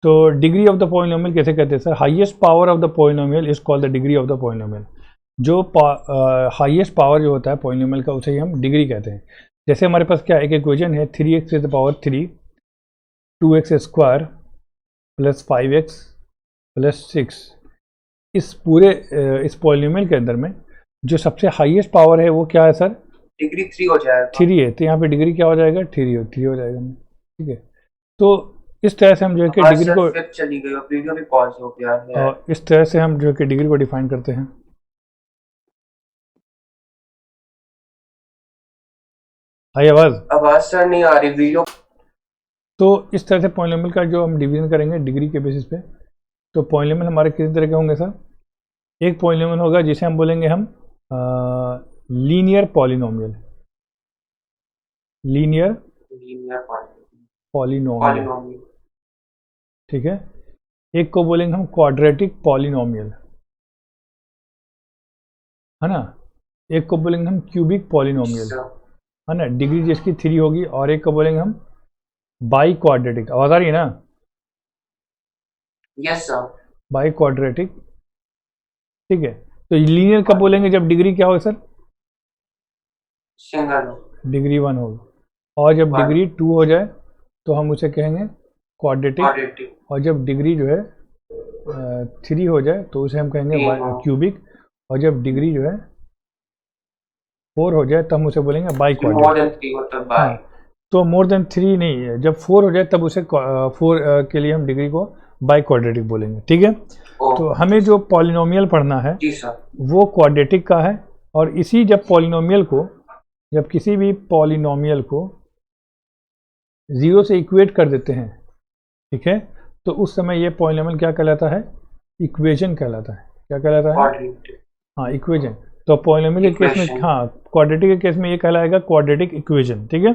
तो degree of the polynomial कैसे कहते हैं sir? Highest power of the polynomial is called the degree of the polynomial. जो highest power जो होता है पॉलिनोमियल का उसे ही हम डिग्री कहते हैं। जैसे हमारे पास क्या एक इक्वेशन है 3x to the power 3 2x square plus 5x plus 6। इस पूरे इस पॉलिनोमियल के अंदर में जो सबसे हाईएस्ट पावर है वो क्या है सर? डिग्री 3 हो जाएगा। 3 है, तो यहाँ पे डिग्री क्या हो जाएगा? 3 हो जाएगा। ठीक है, तो इस तरह से हम जो है कि डिग्री को चली गई और वीडियो भी पॉज हो गया है। और इस तरह से हम जो है कि डिग्री को डिफाइन करते हैं। आई आवाज सर नहीं आ रही वीडियो। तो इस तरह से पॉलिनोमियल का जो हम डिवीजन करेंगे डिग्री के बेसिस पे, तो पॉलिनोमियल हमारे किस तरह के होंगे सर? एक पॉलिनोमियल होगा जिसे हम बोलेंगे हम लीनियर पॉलिनोमियल। लीनियर पॉलिनोमियल, ठीक है। एक को बोलेंगे हम क्वाड्रेटिक पॉलिनोमियल, है ना। एक को बोलेंगे हम क्यूबिक पॉलिनोमियल, है ना, डिग्री जिसकी 3 होगी। और एक को बोलेंगे हम बाई क्वाड्रेटिक। आवाज आ रही है ना? Yes sir. बाई क्वाड्रेटिक, ठीक है। तो लीनियर कब बोलेंगे? जब डिग्री क्या हो सर? सिंगल, डिग्री 1 होगी। और जब डिग्री 2 हो जाए तो हम उसे कहेंगे क्वाड्रेटिक। और जब डिग्री जो है 3 हो जाए तो उसे हम कहेंगे क्यूबिक। और जब डिग्री जो है 4 हो जाए तो हम उसे बोलेंगे बाई क्वाड्रेटिक। हाँ, तो मोर देन 3 नहीं है, जब 4 हो जाए तब उसे 4 के लिए हम डिग्री को बाई क्वाड्रेटिक बोलेंगे, ठीक है। तो हमें जो पॉलिनोमियल पढ़ना है वो क्वाड्रेटिक का है। और इसी जब पॉलिनोमियल को, जब किसी भी पॉलिनोमियल को 0 से इक्वेट कर देते हैं, ठीक है, तो उस समय ये पॉलिनोमियल क्या कहलाता है? इक्वेशन कहलाता है। क्या कहलाता है? हाँ, इक्वेशन। तो पॉलिनोमियल के केस में, हाँ, क्वाड्रेटिक के केस में ये कहलाएगा क्वाड्रेटिक इक्वेशन, ठीक है।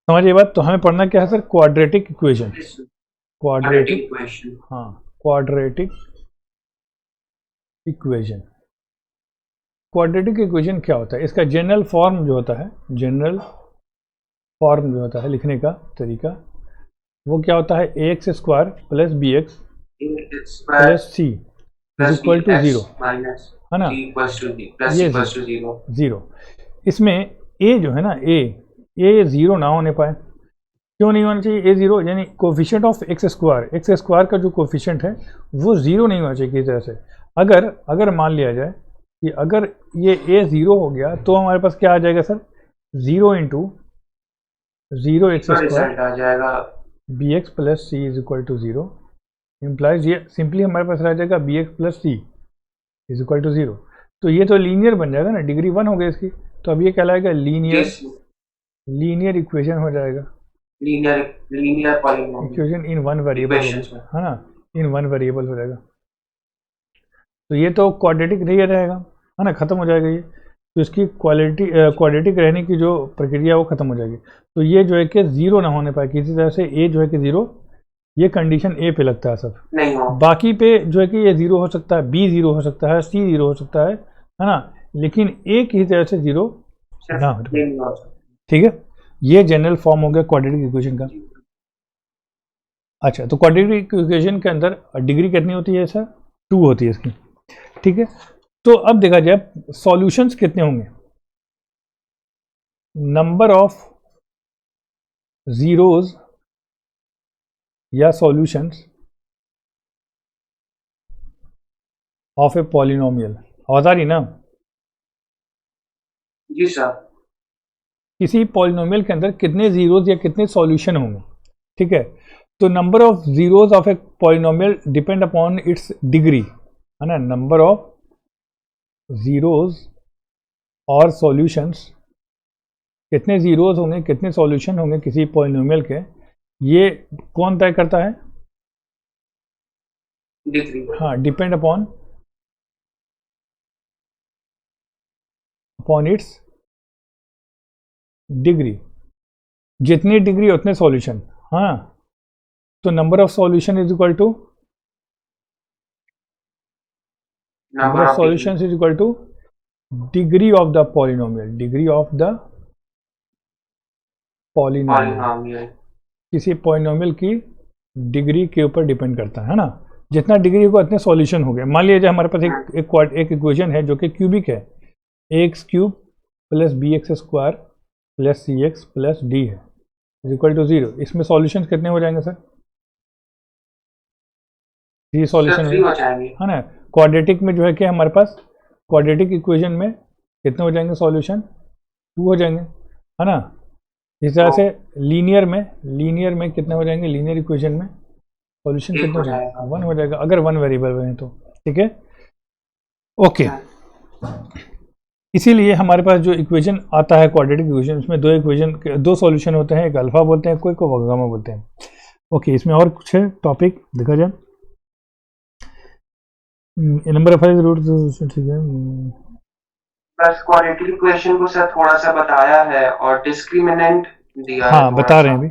समझिए बात। तो हमें पढ़ना क्या है सर? Quadratic equation. क्वाड्रेटिक, हाँ, क्वाड्रेटिक इक्वेशन। क्वाड्रेटिक इक्वेशन क्या होता है? इसका जनरल फॉर्म जो होता है, जनरल फॉर्म जो होता है लिखने का तरीका, वो क्या होता है? A x square plus b x plus c is equal to 0, है ना। ये 0। इसमें ए जो है ना, ए 0 ना होने पाए। क्यों नहीं होना चाहिए ए 0? यानी कोफिशिएंट ऑफ एक्स स्क्वायर का जो कोफिशिएंट है वो 0 नहीं होना चाहिए किसी तरह से। अगर मान लिया जाए कि अगर ये ए 0 हो गया तो हमारे पास क्या आ जाएगा सर? 0 इंटू 0 एक्स स्क्वायर आ जाएगा b x plus c is equal to 0। Implies ये सिंपली हमारे पास रह जाएगा b x plus c is equal to 0। तो ये तो लीनियर बन जाएगा ना, डिग्री 1 हो गई इसकी। तो अब ये कहलाएगा लीनियर इक्वेशन हो जाएगा। Linear equation in one variable, है ना, इन वन वेरिएबल हो जाएगा। तो ये तो क्वाड्रेटिक नहीं रहेगा, है ना, खत्म हो जाएगा ये। तो इसकी क्वाड्रेटिक रहने की जो प्रक्रिया वो खत्म हो जाएगी। तो ये जो है कि 0 ना होने पाए किसी तरह से, ए जो है कि 0, ये कंडीशन ए पे लगता है सब। नहीं हो। बाकी पे जो है कि ये 0 हो सकता है, बी 0 हो सकता है, सी 0 हो सकता है ना, लेकिन ए किसी तरह से 0 ना हो। ठीक है, ये जनरल फॉर्म हो गया क्वाड्रेटिक इक्वेशन का। अच्छा, तो क्वाड्रेटिक इक्वेशन के अंदर डिग्री कितनी होती है सर? 2 होती है इसकी, ठीक है। तो अब देखा जाए सॉल्यूशंस कितने होंगे। नंबर ऑफ जीरोज या सॉल्यूशंस ऑफ ए पॉलिनोमियल। आवाज आ रही ना? जी सर। किसी पॉलिनोमियल के अंदर कितने जीरोज या कितने सॉल्यूशन होंगे, ठीक है। तो number of zeros of a polynomial depend upon its degree, है ना। नंबर ऑफ जीरोज और सॉल्यूशंस, कितने जीरोज होंगे कितने सॉल्यूशन होंगे किसी पॉलिनोमियल के, ये कौन तय करता है? डिग्री। हाँ, डिपेंड अपॉन इट्स डिग्री। जितनी डिग्री उतने सॉल्यूशन। हाँ, तो number of solution is equal to number of solution is equal to degree of the polynomial. Degree of the polynomial, किसी पॉलिनोमियल की डिग्री के ऊपर डिपेंड करता है ना। जितना डिग्री होगा उतने सॉल्यूशन हो गए। मान लीजिए हमारे पास एक इक्वेशन है जो कि क्यूबिक है, x cube plus b x square plus c x plus d है इज इक्वल टू 0। इसमें सॉल्यूशन कितने हो जाएंगे सर? 3 सॉल्यूशन हो जाएंगे, है ना। क्वाड्रेटिक में जो है कि हमारे पास क्वाड्रेटिक इक्वेशन में कितने हो जाएंगे सॉल्यूशन? 2 हो जाएंगे, है ना। इस तरह से लीनियर में कितने हो जाएंगे? लीनियर इक्वेशन में सॉल्यूशन कितना हो जाएगा? 1 हो जाएगा, अगर 1 वेरिएबल में है तो। ठीक है, ओके। इसीलिए हमारे पास जो इक्वेशन आता है क्वाड्रेटिक इक्वेशन, उसमें दो सॉल्यूशन होते हैं, एक अल्फा बोलते हैं, कोई को गामा बोलते हैं। ओके, इसमें और कुछ है टॉपिक देखा जाए। नंबर ऑफ रूट, ठीक है। बस क्वाड्रेटिक इक्वेशन को सर थोड़ा सा बताया है और डिस्क्रिमिनेंट दिया है। हाँ, बता रहे हैं अभी।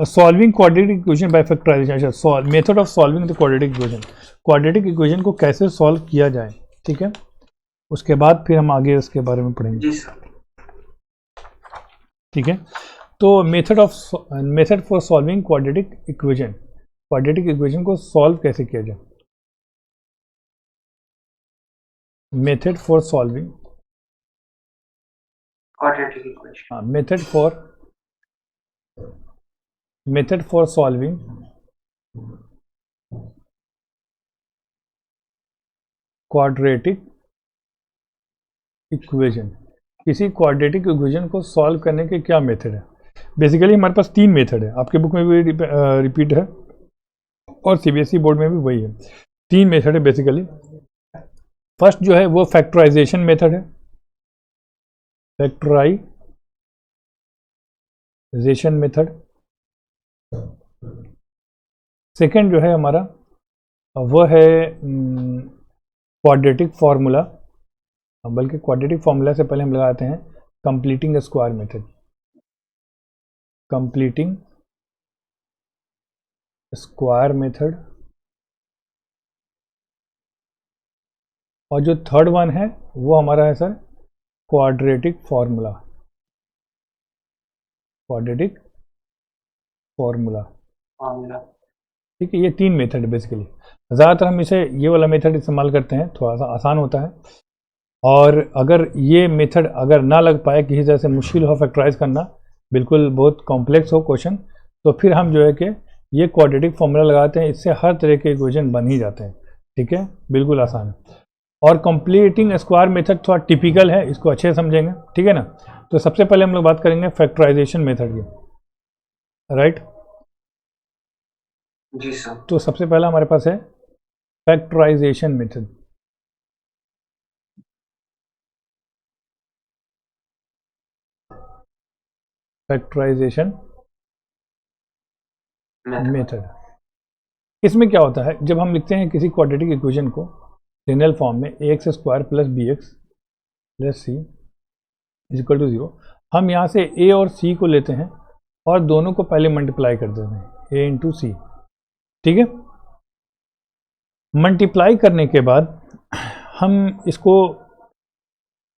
Solving quadratic equation by factorisation. अच्छा, method of solving the quadratic equation, quadratic equation को कैसे सॉल्व किया जाए। ठीक है, उसके बाद फिर हम आगे उसके बारे में पढ़ेंगे। जी सर। ठीक है, तो method for solving quadratic equation को सॉल्व कैसे किया जाए। Method for solving quadratic equation, हाँ, method for solving quadratic equation. किसी क्वाड्रेटिक इक्वेशन को सॉल्व करने के क्या मेथड है। बेसिकली हमारे पास 3 मेथड है, आपके बुक में भी रिपीट है और सीबीएसई बोर्ड में भी वही है। 3 मेथड है बेसिकली। फर्स्ट जो है वो फैक्टराइजेशन मेथड है, फैक्टराइजेशन मेथड। सेकंड जो है हमारा वो है क्वाड्रेटिक फार्मूला, बल्कि क्वाड्रेटिक फार्मूला से पहले हम लगाते हैं completing square method, completing square method. और जो थर्ड वन है वो हमारा है sir quadratic formula, quadratic formula. ठीक है, ये 3 मेथड है बेसिकली। ज़्यादातर हम इसे ये वाला मेथड इस्तेमाल करते हैं, थोड़ा सा आसान होता है। और अगर ये मेथड अगर ना लग पाए, किसी तरह से मुश्किल हो फैक्टराइज करना, बिल्कुल बहुत कॉम्प्लेक्स हो क्वेश्चन, तो फिर हम जो है कि ये क्वाड्रेटिक फार्मूला लगाते हैं, इससे हर तरह के इक्वेशन बन ही जाते हैं। ठीक है, बिल्कुल आसान है। और कंप्लीटिंग स्क्वायर मेथड थोड़ा टिपिकल है, इसको अच्छे से समझेंगे। ठीक है ना। तो सबसे पहले हम लोग बात करेंगे फैक्टराइजेशन मेथड की, राइट। जी सर। तो सबसे पहला हमारे पास है फैक्टराइजेशन मेथड। फैक्टराइजेशन मेथड, इसमें क्या होता है, जब हम लिखते हैं किसी क्वाड्रेटिक इक्वेशन को जनरल फॉर्म में x square plus b x plus c is equal to 0, हम यहाँ से ए और सी को लेते हैं और दोनों को पहले मल्टीप्लाई कर देते हैं, ए इंटू सी। ठीक है, मल्टीप्लाई करने के बाद हम इसको,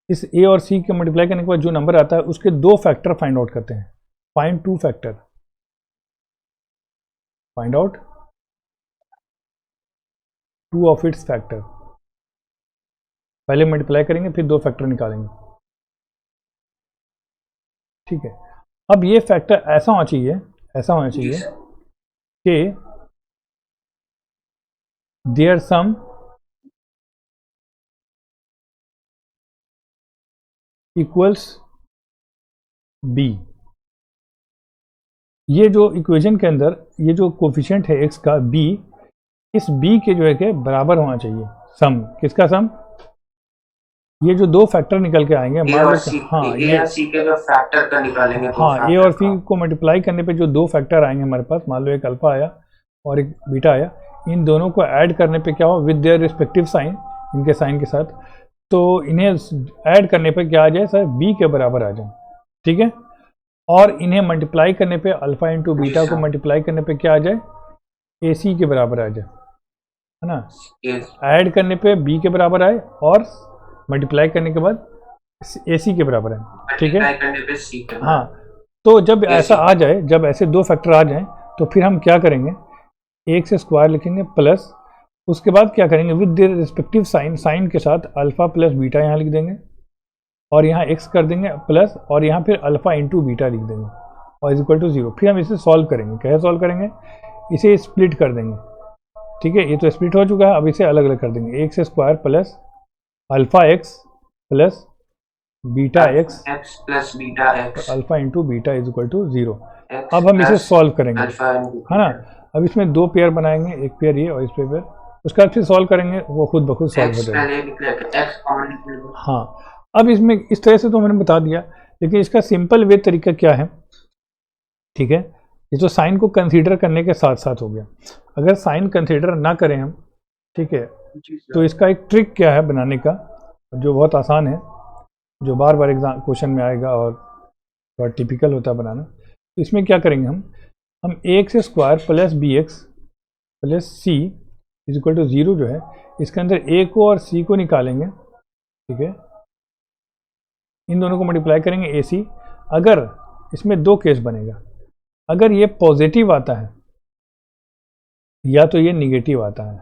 इस ए और सी के मल्टीप्लाई करने के बाद जो नंबर आता है उसके 2 फैक्टर फाइंड आउट करते हैं। Find 2 factor, find out 2 of its factor. पहले मल्टीप्लाई करेंगे फिर 2 फैक्टर निकालेंगे। ठीक है, अब ये फैक्टर ऐसा होना चाहिए कि देयर सम इक्वल्स बी। ये जो इक्वेशन के अंदर ये जो कोफिशिएंट है एक्स का बी, इस बी के जो है कि बराबर होना चाहिए। सम, किसका सम? ये जो 2 फैक्टर निकल के आएंगे, मान लो हाँ ए और सी के जो फैक्टर का निकालेंगे, हाँ ए और सी को मल्टीप्लाई करने पे जो 2 फैक्टर आएंगे हमारे पास, मान लो एक अल्फा आया और एक बीटा आया, इन दोनों को ऐड करने पे क्या हो, विद देयर रिस्पेक्टिव साइन, इनके साइन के साथ, तो इन्हें ऐड करने पे क्या आ जाए सर, बी के बराबर आ जाए। ठीक है, और इन्हें मल्टीप्लाई करने पे अल्फा इंटू बीटा को मल्टीप्लाई करने पे क्या आ जाए, ए सी के बराबर आ जाए, है ना। ऐड करने पे बी के बराबर आए और मल्टीप्लाई करने के बाद ए सी के बराबर है। ठीक है, हाँ, तो जब ऐसा आ जाए, जब ऐसे 2 फैक्टर आ जाएं, तो फिर हम क्या करेंगे, एक्स स्क्वायर लिखेंगे प्लस, उसके बाद क्या करेंगे with their respective sign, sign के साथ अल्फा प्लस बीटा यहाँ लिख देंगे और यहाँ एक्स कर देंगे प्लस, और यहाँ फिर अल्फा इंटू बीटा लिख देंगे और इज इक्वल टू 0। फिर हम इसे सॉल्व करेंगे। कैसे सॉल्व करेंगे, इसे स्प्लिट कर देंगे, ठीक है, ये तो स्प्लिट हो चुका है, अब इसे अलग अलग कर देंगे। X square plus alpha x plus beta x plus beta x alpha into beta is equal to 0। अब हम इसे सॉल्व करेंगे, है ना। अब इसमें दो पेयर बनाएंगे, एक पेयर ये और इस पेयर, उसका फिर सॉल्व करेंगे, वो खुद ब खुद सॉल्व हो जाएगा। हाँ, अब इसमें इस तरह से तो मैंने बता दिया, लेकिन इसका सिंपल वे तरीका क्या है, ठीक है, ये तो साइन को कंसीडर करने के साथ साथ हो गया। अगर साइन कंसीडर ना करें हम, ठीक है, तो इसका एक ट्रिक क्या है बनाने का, जो बहुत आसान है, जो बार बार एग्जाम क्वेश्चन में आएगा और बहुत टिपिकल होता है बनाना। तो इसमें क्या करेंगे हम x square plus b x plus c is equal to 0 जो है, इसके अंदर ए को और सी को निकालेंगे, ठीक है, इन दोनों को मल्टीप्लाई करेंगे ए सी। अगर इसमें दो केस बनेगा, अगर ये पॉजिटिव आता है या तो ये निगेटिव आता है,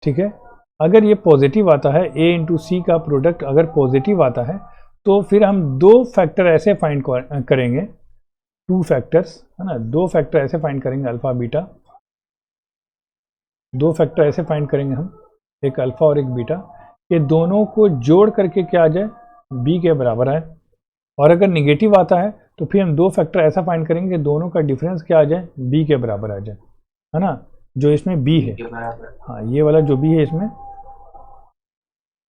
ठीक है। अगर ये पॉजिटिव आता है, ए इंटू सी का प्रोडक्ट अगर पॉजिटिव आता है, तो फिर हम दो फैक्टर ऐसे फाइंड करेंगे, टू फैक्टर्स, है ना, दो फैक्टर ऐसे फाइंड करेंगे अल्फा बीटा, दो फैक्टर ऐसे फाइंड करेंगे हम, एक अल्फा और एक बीटा, ये दोनों को जोड़ करके क्या आ जाए, बी के बराबर आए। और अगर निगेटिव आता है तो फिर हम दो फैक्टर ऐसा फाइंड करेंगे दोनों का डिफरेंस क्या आ जाए, बी के बराबर आ जाए, है ना, जो इसमें बी है, हाँ ये वाला जो बी है इसमें,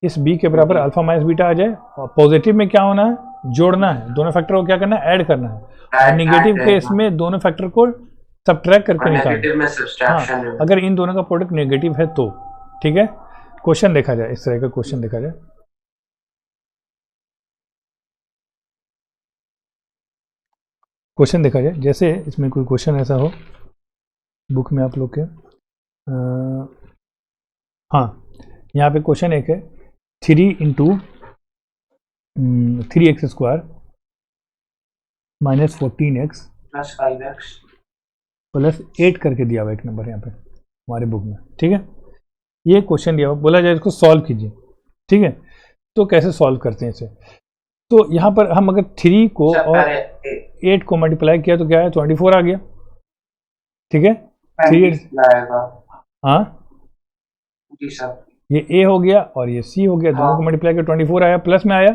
इस बी के बराबर अल्फा माइनस बीटा आ जाए। और पॉजिटिव में क्या होना है, जोड़ना है, दोनों फैक्टर को क्या करना है, ऐड करना है, और निगेटिव केस में दोनों फैक्टर को सब्ट्रैक्ट करके निकालना। हाँ, अगर इन दोनों का प्रोडक्ट नेगेटिव है तो, ठीक है। क्वेश्चन देखा जाए, इस तरह का क्वेश्चन देखा जाए, क्वेश्चन देखा जाए, जैसे इसमें कोई क्वेश्चन ऐसा हो बुक में आप लोग के, हाँ यहाँ पे क्वेश्चन एक है 3 into 3x square minus 14x plus 5x plus 8 करके दिया हुआ एक नंबर यहाँ पे हमारे बुक में, ठीक है। ये क्वेश्चन दिया हुआ, बोला जाए इसको सॉल्व कीजिए, ठीक है। तो कैसे सॉल्व करते हैं इसे, तो यहाँ पर हम अगर 3 को और 8 को मल्टीप्लाई किया तो क्या है, 24 आ गया, ठीक है। 3 हाँ जी सर, ये ए हो गया और ये सी हो गया, दोनों को मल्टीप्लाई किया 24 आया, प्लस में आया।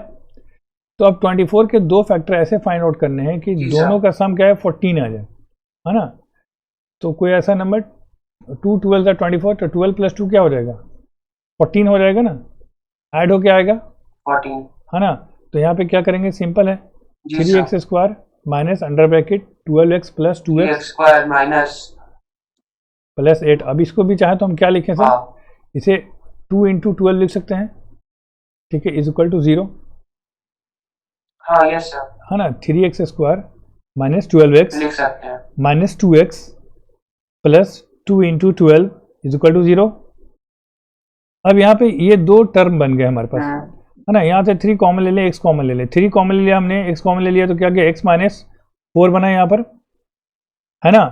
तो अब 24 के दो फैक्टर ऐसे फाइंड आउट करने हैं कि दोनों का सम क्या है, 14 आ जाए, है ना। तो कोई ऐसा नंबर 2 12 का 24, तो 12 प्लस 2 क्या हो जाएगा, 14 हो जाएगा ना, ऐड हो क्या आएगा 14, है ना। तो यहाँ पे क्या करेंगे, सिंपल है, 3x square minus under bracket 12x plus 2x square minus plus 8। अब इसको भी चाहे तो हम क्या लिखें सर, इसे 2 इंटू 12 लिख सकते हैं, ठीक है, इज इक्वल टू 0, हाँ यस सर, है ना। 3x स्क्वायर माइनस 12x लिख सकते हैं minus 2x plus 2 into 12 is equal to 0। अब यहाँ पे ये दो टर्म बन गए हमारे पास, है ना। यहाँ से 3 कॉमन ले लें, x कॉमन ले लें, 3 कॉमन ले लिया हमने, x कॉमन ले लिया, तो क्या गया, x माइनस 4 बना यहाँ पर, है ना।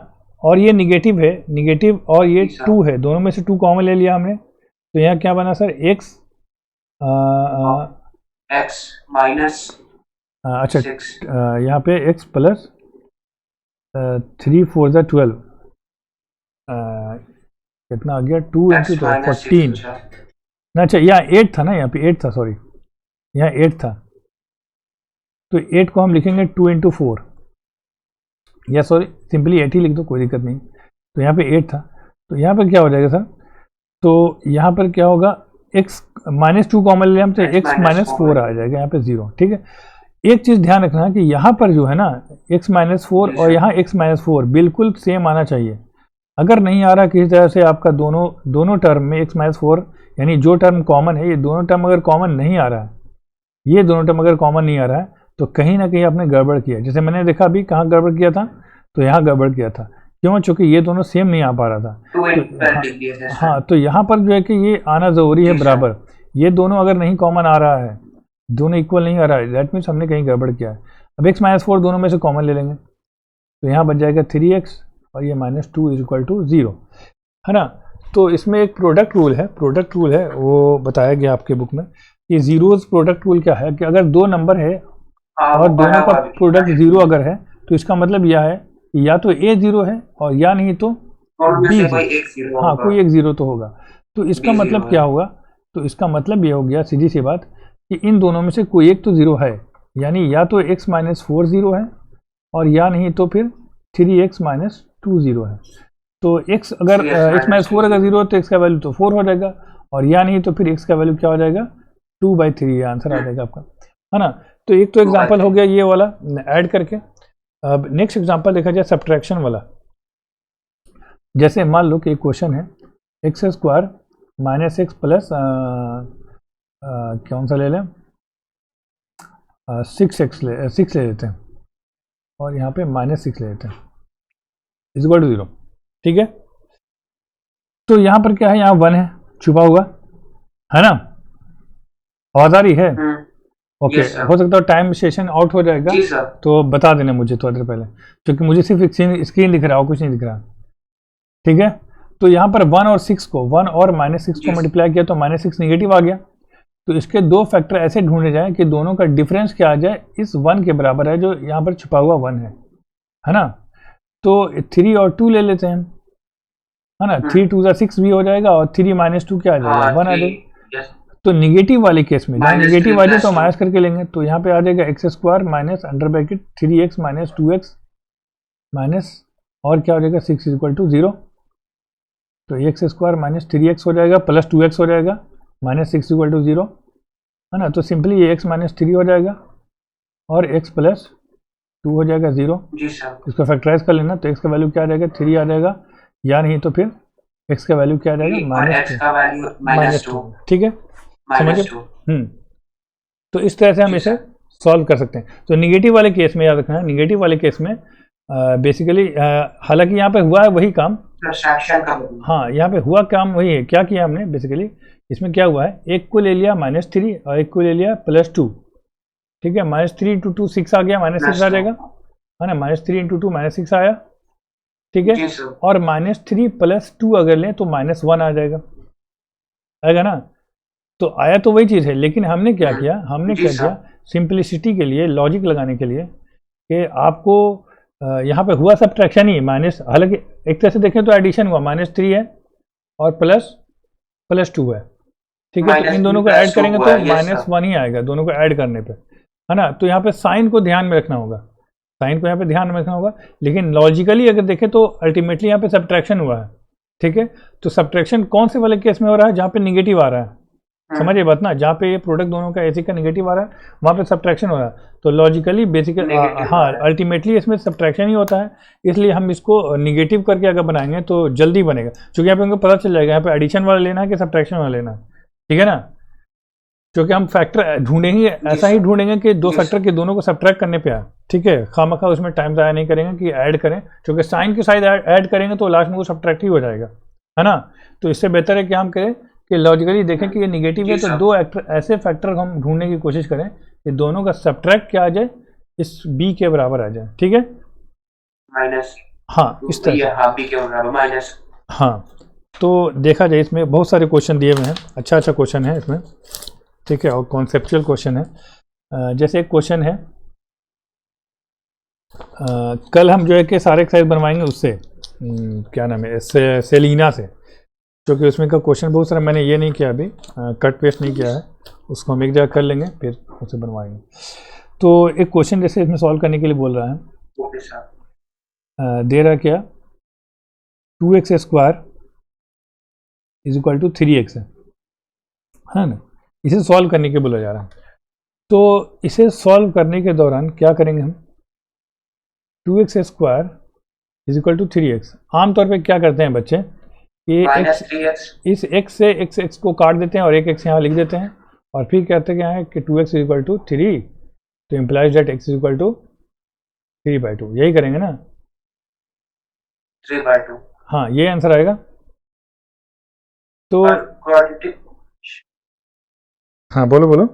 और ये निगेटिव है, निगेटिव और ये 2 है, दोनों में से 2 कॉमन ले लिया हमने, तो यहाँ क्या बना सर, x x माइनस, अच्छा यहाँ पे x प्लस 3 4 12, कितना आ गया, 2 इंटू 14 ना, अच्छा यहाँ 8 था ना, यहाँ पे 8 था, सॉरी यहाँ 8 था, तो 8 को हम लिखेंगे 2 इंटू 4, या सॉरी सिंपली 8 ही लिख दो, कोई दिक्कत नहीं। तो यहाँ पे 8 था, तो यहाँ पर क्या हो जाएगा सर, तो यहाँ पर क्या होगा, x माइनस 2 कॉमन ले हम, तो x माइनस 4 आ जाएगा, यहाँ पे 0, ठीक है। एक चीज़ ध्यान रखना कि यहाँ पर जो है ना x माइनस 4 और यहाँ x माइनस 4 बिल्कुल सेम आना चाहिए। अगर नहीं आ रहा किसी तरह से आपका दोनों टर्म में x माइनस 4, यानी जो टर्म कॉमन है, ये दोनों टर्म अगर कॉमन नहीं आ रहा है, ये दोनों टर्म अगर कॉमन नहीं आ रहा है, तो कहीं ना कहीं आपने गड़बड़ किया। जैसे मैंने देखा अभी कहाँ गड़बड़ किया था, तो यहाँ गड़बड़ किया था, क्यों, चूंकि ये दोनों सेम नहीं आ पा रहा था, तो हाँ, तो यहाँ पर जो है कि ये आना ज़रूरी है बराबर। ये दोनों अगर नहीं कॉमन आ रहा है, दोनों इक्वल नहीं आ रहा है, दैट मीन्स हमने कहीं गड़बड़ किया है। अब x माइनस 4 दोनों में से कॉमन ले लेंगे, तो यहाँ बच जाएगा 3x और ये -2 = 0, है ना। तो इसमें एक प्रोडक्ट रूल है, वो बताया गया आपके बुक में कि जीरोज प्रोडक्ट रूल क्या है कि अगर दो नंबर है और दोनों का प्रोडक्ट 0 अगर है तो इसका मतलब यह है कि या तो a 0 है और या नहीं तो b 0। हाँ, कोई एक 0 तो होगा। तो इसका मतलब क्या होगा, तो इसका मतलब ये हो गया सीधी सी बात कि इन दोनों में से कोई एक तो 0 है, यानी या तो x - 4 0 है और या नहीं तो फिर 3x - 2 0 है। तो x अगर x - 4 अगर 0 है तो x का वैल्यू तो 4 हो जाएगा और या नहीं तो फिर x का वैल्यू क्या हो जाएगा 2/3, ये आंसर आ जाएगा आपका, है ना। तो एक तो एग्जांपल हो गया ये वाला ऐड करके। अब नेक्स्ट एग्जांपल देखा जाए सब्ट्रैक्शन वाला। जैसे मान लो कि एक क्वेश्चन है x² - x प्लस कौन सा ले लें 6 ले लेते हैं और यहाँ पे -6 ले लेते हैं = 0, ठीक है। तो यहाँ पर क्या है, यहाँ 1 है छुपा हुआ, है ना। आवाज आ रही है? ओके, हो सकता है टाइम सेशन आउट हो जाएगा तो बता देना मुझे थोड़ी देर पहले, क्योंकि मुझे सिर्फ स्क्रीन दिख रहा हो, कुछ नहीं दिख रहा, ठीक है। तो यहाँ पर 1 और 6 को -6 को मल्टीप्लाई किया तो -6 निगेटिव आ गया। तो इसके दो फैक्टर ऐसे ढूंढे जाए कि दोनों का डिफरेंस क्या आ जाए इस 1 के बराबर है जो यहाँ पर छुपा हुआ 1 है ना। तो 3 और 2 ले लेते हैं, है ना। 3 2 6 भी हो जाएगा और 3 - 2 क्या आ जाएगा 1 आ जाएगा। तो निगेटिव वाले केस में जहाँ निगेटिव आ जाए तो माइनस करके लेंगे, तो यहाँ पे आ जाएगा x² minus (3x - 2x) minus और क्या हो जाएगा 6 = 0। तो x² - 3x हो जाएगा प्लस 2x हो जाएगा -6 = 0, है ना। तो सिंपली ये x - 3 हो जाएगा और x + 2 हो जाएगा 0। इसको फैक्टराइज कर लेना तो x का वैल्यू क्या आ जाएगा 3 आ जाएगा, या नहीं तो फिर x का वैल्यू क्या आ जाएगा -2, ठीक है, समझे। तो इस तरह से हम इसे सॉल्व कर सकते हैं। तो निगेटिव वाले केस में याद रखना है, निगेटिव वाले केस में बेसिकली हालांकि यहाँ पे हुआ है वही काम, हाँ यहाँ पे हुआ काम वही है। क्या किया हमने बेसिकली, इसमें क्या हुआ है, एक को ले लिया -3 और एक को ले लिया +2, ठीक है। -3 × 2 6 आ गया, -6 आ जाएगा, है ना। -3 × 2 -6 आया, ठीक है। और -3 + 2 अगर लें तो -1 आ जाएगा, आएगा ना। तो आया तो वही चीज़ है, लेकिन हमने क्या किया, सिंपलिसिटी के लिए, लॉजिक लगाने के लिए कि आपको यहाँ पे हुआ सब्ट्रैक्शन ही माइनस, हालांकि एक तरह से देखें तो एडिशन हुआ, -3 है और +2 है, ठीक है। तो इन दोनों को ऐड करेंगे तो -1 ही आएगा दोनों को ऐड करने पे, है ना। तो यहाँ पे साइन को ध्यान में रखना होगा, साइन को यहाँ पे ध्यान में रखना होगा। लेकिन लॉजिकली अगर देखें तो अल्टीमेटली यहाँ पे सब्ट्रैक्शन हुआ है, ठीक है। तो सब्ट्रैक्शन कौन से वाले केस में हो रहा है, जहाँ पे निगेटिव आ रहा है, समझिए बात ना, जहाँ पे ये प्रोडक्ट दोनों का एसी का निगेटिव आ रहा है वहाँ पे सब्ट्रैक्शन हो रहा है। तो लॉजिकली बेसिकली हाँ अल्टीमेटली इसमें सब्ट्रैक्शन ही होता है, इसलिए हम इसको निगेटिव करके अगर बनाएंगे तो जल्दी बनेगा, क्योंकि यहाँ पे हमको पता चल जाएगा यहाँ पे एडिशन वाला लेना है कि सब्ट्रैक्शन वाला लेना है, ठीक है ना। क्योंकि हम फैक्टर ढूंढेंगे, ऐसा ही ढूंढेंगे कि दो फैक्टर के दोनों को सब्ट्रैक्ट करने पे आए, ठीक है। खामखा उसमें टाइम ज़ाया नहीं करेंगे कि ऐड करें, क्योंकि साइन के साइड ऐड करेंगे तो लास्ट में वो सब्ट्रैक्ट ही हो जाएगा, है ना। तो इससे बेहतर है कि हम करें कि लॉजिकली देखें कि ये निगेटिव है तो दो ऐसे फैक्टर हम ढूंढने की कोशिश करें कि दोनों का सब्ट्रैक्ट क्या आ जाए इस b के बराबर आ जाए, ठीक है। माइनस, हाँ इस तरह से, हाँ b के बराबर माइनस, हाँ। तो देखा जाए इसमें बहुत सारे क्वेश्चन दिए हुए हैं, अच्छा क्वेश्चन है इसमें, ठीक है, और कॉन्सेप्चुअल क्वेश्चन है। जैसे एक क्वेश्चन है, कल हम जो है कि सारे एक्सरसाइज बनवाएंगे उससे क्या नाम है, सेलिना से, क्योंकि उसमें का क्वेश्चन बहुत सारा मैंने ये नहीं किया अभी, कट पेस्ट नहीं किया है, उसको हम एक जगह कर लेंगे फिर उसे बनवाएंगे। तो एक क्वेश्चन जैसे इसमें सॉल्व करने के लिए बोल रहा है, दे रहा क्या 2x² = 3x है ना, इसे सॉल्व करने के बोला जा रहा है। तो इसे सॉल्व करने के दौरान क्या करेंगे हम, 2x² = 3x, आमतौर पे क्या करते हैं बच्चे, ये इस x से x को काट देते हैं और एक x यहाँ लिख देते हैं और फिर कहते हैं क्या है कि 2x = 3, तो इम्प्लाइज दैट x = 3/2, यही करेंगे ना, 3/2, हाँ ये आंसर आएगा। तो हाँ बोलो बोलो,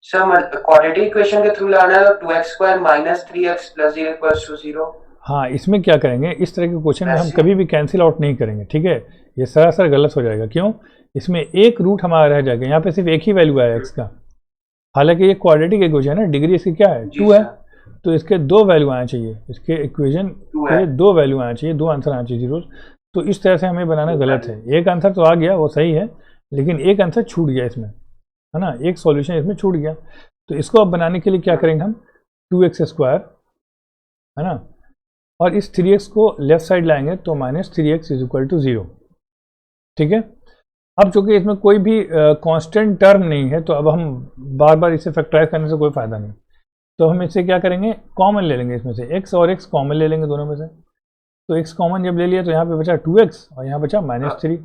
सर क्वाड्रेटिक इक्वेशन के थ्रू लाना है, 2x² minus 3x plus 0 equals to 0। हाँ, इसमें क्या करेंगे, इस तरह के क्वेश्चन में हम वैसे कभी भी कैंसिल आउट नहीं करेंगे, ठीक है। ये सरासर गलत हो जाएगा। क्यों? इसमें एक रूट हमारा रह जाएगा, यहाँ पे सिर्फ एक ही वैल्यू आया एक्स का। हालांकि ये क्वाड्रेटिक इक्वेशन है, डिग्री इसकी क्या है, जी 2 है, सर, तो इसके दो वैल्यू आना चाहिए, इसके इक्वेशन 2 के है। दो वैल्यू आना चाहिए, दो आंसर आना चाहिए जीरो। तो इस तरह से हमें बनाना गलत है। एक आंसर तो आ गया, वो सही है, लेकिन एक आंसर छूट गया इसमें, है ना, एक सॉल्यूशन इसमें छूट गया। तो इसको अब बनाने के लिए क्या करेंगे हम, 2x², है ना, और इस 3x को लेफ्ट साइड लाएंगे तो -3x इज इक्वल टू 0, ठीक है। अब चूंकि इसमें कोई भी कांस्टेंट टर्म नहीं है, तो अब हम बार बार इसे फैक्टराइज करने से कोई फायदा नहीं। तो हम इससे क्या करेंगे, कॉमन ले लेंगे, इसमें से x और x कॉमन ले लेंगे दोनों में से। तो x कॉमन जब ले लिया तो यहाँ पे बचा 2x और यहाँ बचा -3,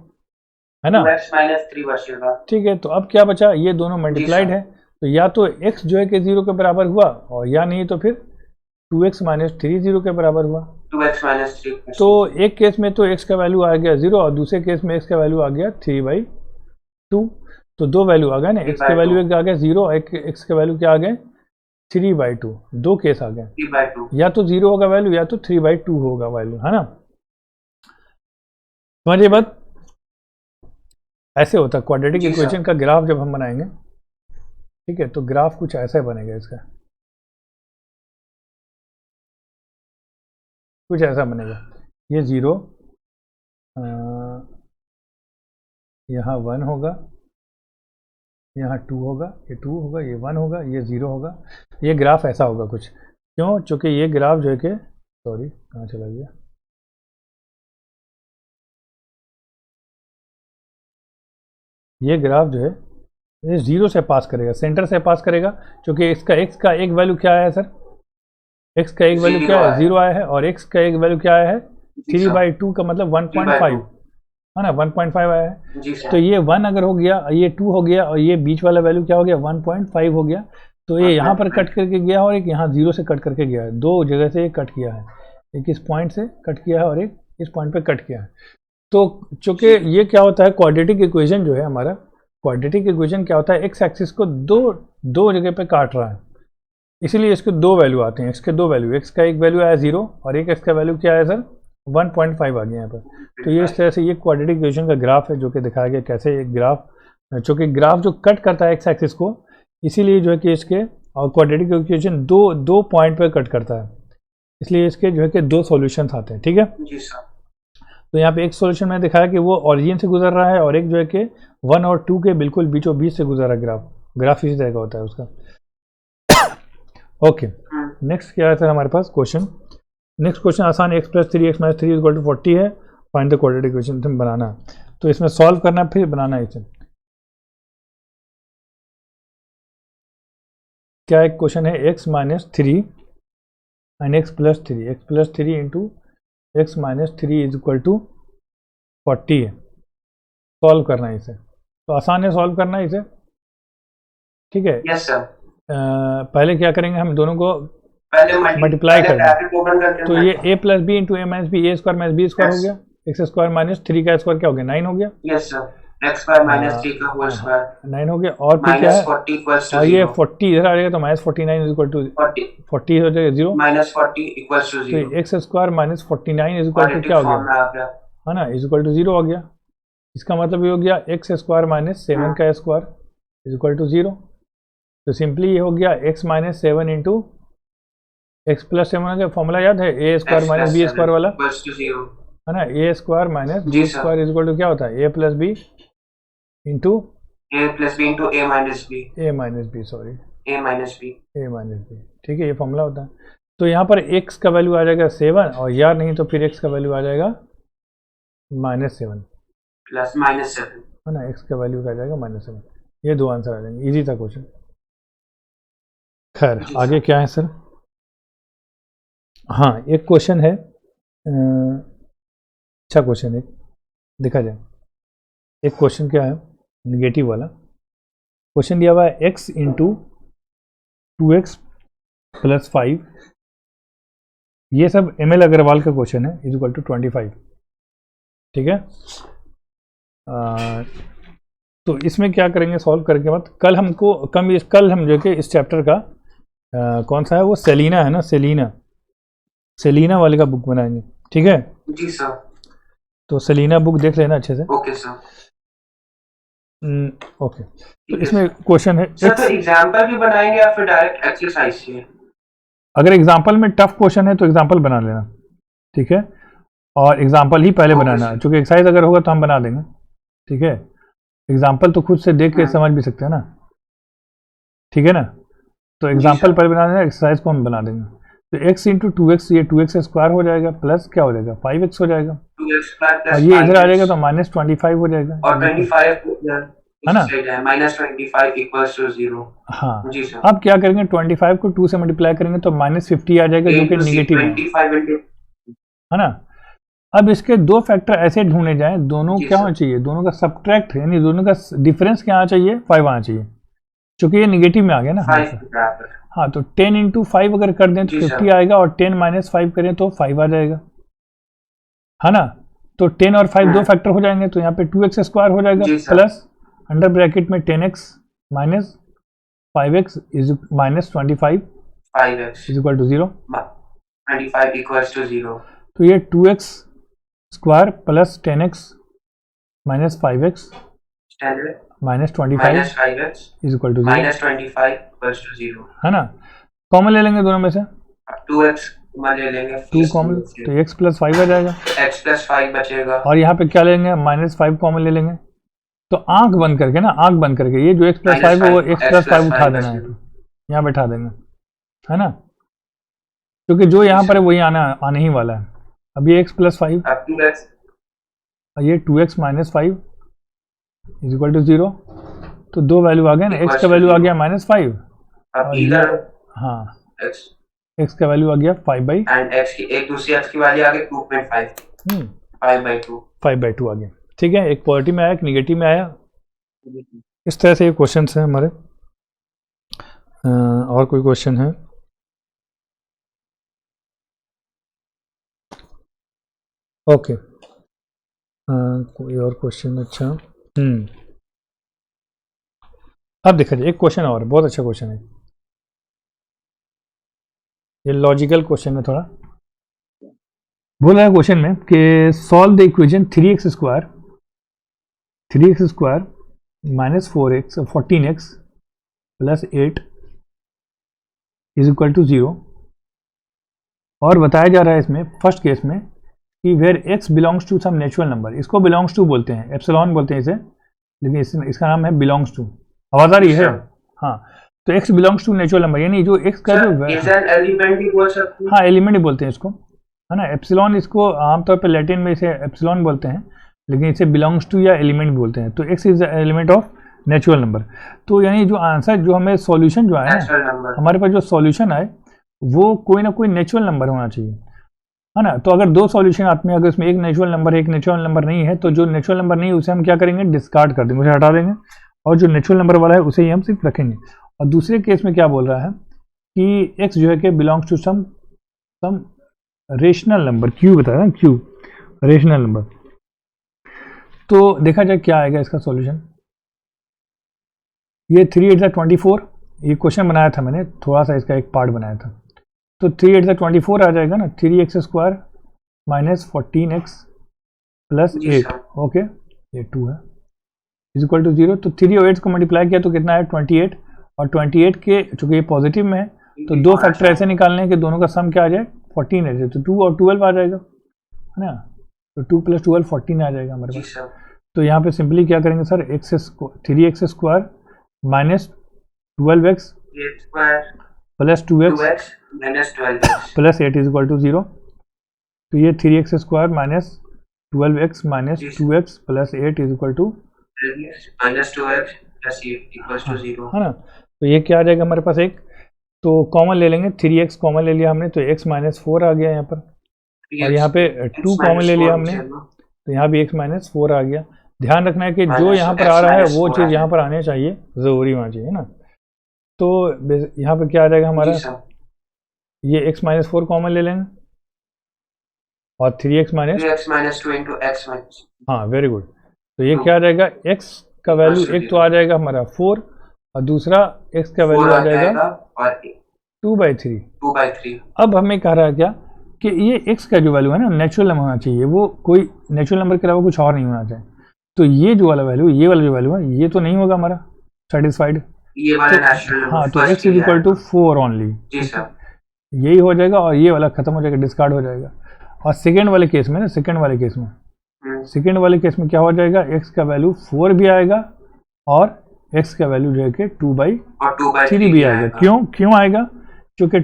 है ना, 2x माइनस 3 बचेगा। ठीक है। तो अब क्या बचा, ये दोनों जी मल्टीप्लाइड सर। है, तो या तो x जो है कि 0 के बराबर हुआ, और या नहीं तो फिर 2x माइनस 3 0 के बराबर हुआ। 2x माइनस 3 तो एक केस में तो x का वैल्यू आ गया 0 और दूसरे केस में x का वैल्यू आ गया 3/2। तो दो वैल्यू आ गए ना, x का वैल्यू एक आ गया 0 और एक x का वैल्यू क्या आ गए 3/2, दो केस आ गए, 3/2। या तो 0 होगा वैल्यू या तो 3/2 होगा वैल्यू, है ना। समझिए बात, ऐसे होता है क्वाड्रेटिक जी इक्वेशन सर। का ग्राफ जब हम बनाएंगे, ठीक है, तो ग्राफ कुछ ऐसा बनेगा, इसका कुछ ऐसा बनेगा, ये 0, यहाँ 1 होगा, यहाँ 2 होगा, ये 2 होगा, ये 1 होगा, ये 0 होगा। ये ग्राफ ऐसा होगा कुछ। क्यों? चूँकि ये ग्राफ जो है कि, सॉरी कहाँ चला गया, ये ग्राफ जो है ये 0 से पास करेगा, सेंटर से पास करेगा, क्योंकि इसका x का एक वैल्यू क्या आया है सर, x का एक वैल्यू क्या है, 0 आया है, और x का एक वैल्यू क्या आया है 3/2 का मतलब 1.5, है ना, 1.5 आया है। जी सर। तो ये 1 अगर हो गया, ये 2 हो गया, और ये बीच वाला वैल्यू क्या हो गया 1.5 हो गया। तो ये यहाँ पर कट करके गया और एक यहाँ 0 से कट करके गया है, दो जगह से ये कट किया है, एक इस पॉइंट से कट किया है और एक इस पॉइंट पे कट किया है। तो चूंकि ये क्या होता है, क्वाड्रेटिक इक्वेशन जो है हमारा, क्वाड्रेटिक इक्वेशन क्या होता है, एक्स एक्सिस को दो दो जगह पे काट रहा है, इसीलिए इसके दो वैल्यू आते हैं, इसके दो वैल्यू, एक्स का एक वैल्यू आया 0 और एक एक्स का वैल्यू क्या है सर 1.5 आ गया यहाँ पर। तो ये इस तरह से ये क्वाड्रेटिक इक्वेशन का ग्राफ है, जो कि दिखाया गया कैसे एक ग्राफ, चूँकि ग्राफ जो कट करता है एक्स एक्सिस को, इसीलिए जो है कि इसके, और क्वाड्रेटिक इक्वेशन दो पॉइंट पर कट करता है, इसलिए इसके जो है कि दो सॉल्यूशंस आते हैं, ठीक है। जी सर। तो यहाँ पे एक सॉल्यूशन मैंने दिखाया कि वो ओरिजिन से गुजर रहा है, और एक जो है कि 1 और 2 के बिल्कुल बीचों बीच से गुजर रहा है ग्राफ इसी तरह का होता है उसका। ओके, नेक्स्ट क्या है सर हमारे पास क्वेश्चन, नेक्स्ट क्वेश्चन आसान है, x + 3x - 3 = 40 है, फाइंड द क्वाड्रेटिक इक्वेशन बनाना है। तो इसमें सॉल्व करना है, फिर बनाना है इसे। क्या एक क्वेश्चन है, x - 3 and x + 3, x + 3 into x - 3 = 40 है, सॉल्व करना है इसे। तो आसान है सॉल्व करना है इसे, ठीक है। Yes sir. पहले क्या करेंगे, हम दोनों को पहले मल्टीप्लाई कर दें, ब्रैकेट ओपन करके तो ये a + b into a - b, a² - b² हो गया, x² - 3 का स्क्वायर क्या हो गया 9 हो गया। यस सर, x² माइनस 3 का होल स्क्वायर 9 हो गया, और फिर क्या है, -40 इक्वल्स टू और ये 0। 40 इधर आ जाएगा, तो -49 = 40 40 हो जाएगा 0, -40 इक्वल्स टू तो 0। x² - 49 = क्वाड्रेटिक क्या हो फॉर्म में गया, आ गया। है ना, = 0 हो गया। इसका मतलब ये हो गया x² - 7 का स्क्वायर = 0। तो सिंपली ये हो गया x - 7 इंटू x + 7 का फॉर्मूला याद है, a² - b² वाला, इक्वल्स टू 0। है ना, a² - जी b² सर। क्या होता है, a + b into a + b into a minus b। Sorry a minus b। ठीक है, ये फॉर्मूला होता है। तो यहाँ पर x का वैल्यू आ जाएगा 7, और यार नहीं तो फिर x का वैल्यू आ जाएगा -7, प्लस -7। है ना, x का वैल्यू आ जाएगा -7। ये दो आंसर आ जाएंगे, इजी था क्वेश्चन। खैर जी आगे सर। क्या है सर, हाँ एक क्वेश्चन है, अच्छा क्वेश्चन है, देखा जाए। एक क्वेश्चन क्या है, निगेटिव वाला क्वेश्चन दिया हुआ है, x इंटू 2x + 5, ये सब ML अग्रवाल का क्वेश्चन है, = 25, ठीक है। तो इसमें क्या करेंगे सॉल्व करके बाद कल हम जो कि इस चैप्टर का कौन सा है वो सेलिना है ना, सेलिना वाले का बुक बनाएंगे, ठीक है जी सर। तो सेलिना बुक देख लेना अच्छे से। Okay sir. ओके तो इसमें क्वेश्चन है सर तो एग्जांपल भी बनाएंगे या फिर डायरेक्ट एक्सरसाइज से? अगर एग्जांपल में टफ क्वेश्चन है तो एग्जांपल बना लेना, ठीक है, और एग्जांपल ही पहले बनाना है, क्योंकि एक्सरसाइज अगर होगा तो हम बना देंगे, ठीक है। एग्जांपल तो खुद से देख के समझ भी सकते हैं ना, ठीक है ना, तो एग्जांपल पहले बना देना, एक्सरसाइज को हम बना देंगे। तो x इंटू 2x, ये 2x स्क्वायर हो जाएगा प्लस क्या हो जाएगा 5x हो जाएगा, 2x और ये इधर आ जाएगा तो माइनस 25 हो जाएगा, और 25 है ना, माइनस 25 इक्वल्स टू 0। हाँ जी सर। अब क्या करेंगे 25 को 2 से मल्टीप्लाई करेंगे तो माइनस 50 आ जाएगा जो कि निगेटिव है ना। अब इसके दो फैक्टर ऐसे ढूंढे जाए, दोनों क्या होना चाहिए, दोनों का सबट्रैक्ट यानी दोनों का डिफरेंस क्या आना चाहिए 5 आना चाहिए, क्योंकि ये निगेटिव में आ गया ना। हाँ तो 10 इंटू 5 अगर कर दें तो 50 आएगा, और 10 माइनस 5 करें तो 5 आ जाएगा, है ना। तो 10 और 5 दो फैक्टर हो जाएंगे, तो यहाँ पे 2x स्क्वायर हो जाएगा प्लस अंडर ब्रैकेट में 10x minus 5x is minus 25 is equal to 0, 25 equals to 0। तो ये 2x square plus 10x minus 5x minus 25 is equal to 0, है ना। कॉमन ले लेंगे दोनों में से, 2x कॉमन ले लेंगे, 2 कॉमन तो x प्लस 5 आ जाएगा, x प्लस 5 बचेगा, और यहाँ पे क्या लेंगे माइनस 5 कॉमन ले लेंगे। तो आंख बंद करके ना, आंख बंद करके ये जो x प्लस 5 है वो x प्लस 5 उठा देना है, यहाँ बैठा देंगे, है ना, क्योंकि जो यहाँ पर है वही आने ही वाला है। अब ये x प्लस 5, ये 2x minus 5 is equal to 0, तो दो वैल्यू आ गया ना, x का वैल्यू आ गया माइनस 5, और हाँ x का वैल्यू आ गया 5/, एंड x की एक दूसरी x की वैल्यू आ गई 2.5, 5/2 आ गया, ठीक है। एक पॉजिटिव में आया, एक निगेटिव में आया, इस तरह से ये क्वेश्चन है हमारे। और कोई क्वेश्चन है? ओके कोई और क्वेश्चन? अच्छा अब देखा जाए एक क्वेश्चन और बहुत अच्छा क्वेश्चन है, ये लॉजिकल क्वेश्चन है थोड़ा। बोला है क्वेश्चन में कि solve the equation 3x square minus 14x plus 8 is equal to 0, और बताया जा रहा है इसमें फर्स्ट केस में कि where x belongs to some natural number, इसको बिलोंग्स टू बोलते हैं, एप्सिलॉन बोलते हैं इसे, लेकिन इसका नाम है बिलोंग्स टू। आवाज आ रही है? हाँ तो x belongs to natural number, यानी जो x का जो एलिमेंट भी बोल सकते हैं, हाँ एलिमेंट ही बोलते हैं इसको, है ना। एप्सिलॉन इसको आमतौर पर लैटिन में इसे एप्सिलॉन बोलते हैं, लेकिन इसे बिलोंग्स टू या एलिमेंट बोलते हैं। तो x is element of natural number, तो यानी जो आंसर जो हमें सॉल्यूशन जो आया ना, हमारे पास जो सॉल्यूशन आए वो कोई ना कोई नेचुरल नंबर होना चाहिए, है ना। तो अगर दो सॉल्यूशन आते हैं, अगर इसमें एक नेचुरल नंबर है एक नेचुरल नंबर नहीं है, तो जो नेचुरल नंबर नहीं है उसे हम क्या करेंगे डिस्कार्ड कर देंगे, उसे हटा देंगे, और जो नेचुरल नंबर वाला है उसे ही हम सिर्फ रखेंगे। और दूसरे केस में क्या बोल रहा है कि x जो है कि belongs to some rational number, q बताया ना, q रेशनल नंबर। तो देखा जाए क्या आएगा इसका सॉल्यूशन। ये 3 8 24, ये क्वेश्चन बनाया था मैंने, थोड़ा सा इसका एक पार्ट बनाया था। तो 3 8 24 आ जाएगा ना, 3x square minus 14x plus 8, okay ये 2 है इज इक्वल टू 0। तो 3 और 8 को मल्टीप्लाई किया तो कितना है 28, और 28 के चूंकि ये पॉजिटिव में है तो दो फैक्टर ऐसे निकालने हैं कि दोनों का सम क्या आ जाए 14 है, तो 2 और 12 आ जाएगा, है ना। तो 2 प्लस 12 14 आ जाएगा हमारे पास। तो यहाँ पे सिंपली क्या करेंगे sir, 3x square minus 12x plus 2x plus 8 is equal to 0। तो ये 3x square minus 12x minus 2x plus 8 is equal to minus 2x plus 8 equals to 0, है ना। तो ये क्या आ जाएगा हमारे पास एक, तो कॉमन ले लेंगे, 3x कॉमन ले लिया हमने तो x माइनस 4 आ गया यहाँ पर, और यहाँ पे 2 कॉमन ले लिया हमने तो यहाँ भी x माइनस 4 आ गया। ध्यान रखना है कि जो यहाँ पर आ रहा है वो चीज़ यहाँ पर आने चाहिए, ज़रूरी होना चाहिए ना। तो यहाँ पे क्या आ जाएगा हमारा, ये x माइनस 4 कॉमन ले लेंगे, और 3x minus 2 into x minus, हाँ वेरी गुड। तो ये क्या आ जाएगा x का वैल्यू एक तो आ जाएगा हमारा 4 और दूसरा x का वैल्यू आ जाएगा और 2/3। 2/3। अब हमें कह रहा है क्या कि ये x का जो वैल्यू है ना नेचुरल नंबर होना चाहिए, वो कोई नेचुरल नंबर के अलावा कुछ और नहीं होना चाहिए। तो ये जो वाला वैल्यू, ये वाला जो वैल्यू है, ये तो नहीं होगा हमारा सेटिस्फाइड। ये वाला नेचुरल नंबर, हाँ, तो x = 4 ओनली। जी सर, यही हो जाएगा और ये वाला खत्म हो जाएगा, डिस्कार्ड हो जाएगा। और सेकेंड वाले केस में ना, सेकेंड वाले केस में क्या हो जाएगा, x का वैल्यू 4 भी आएगा और x का वैल्यू जो है कि 2/3 भी आएगा। क्यों आएगा? क्योंकि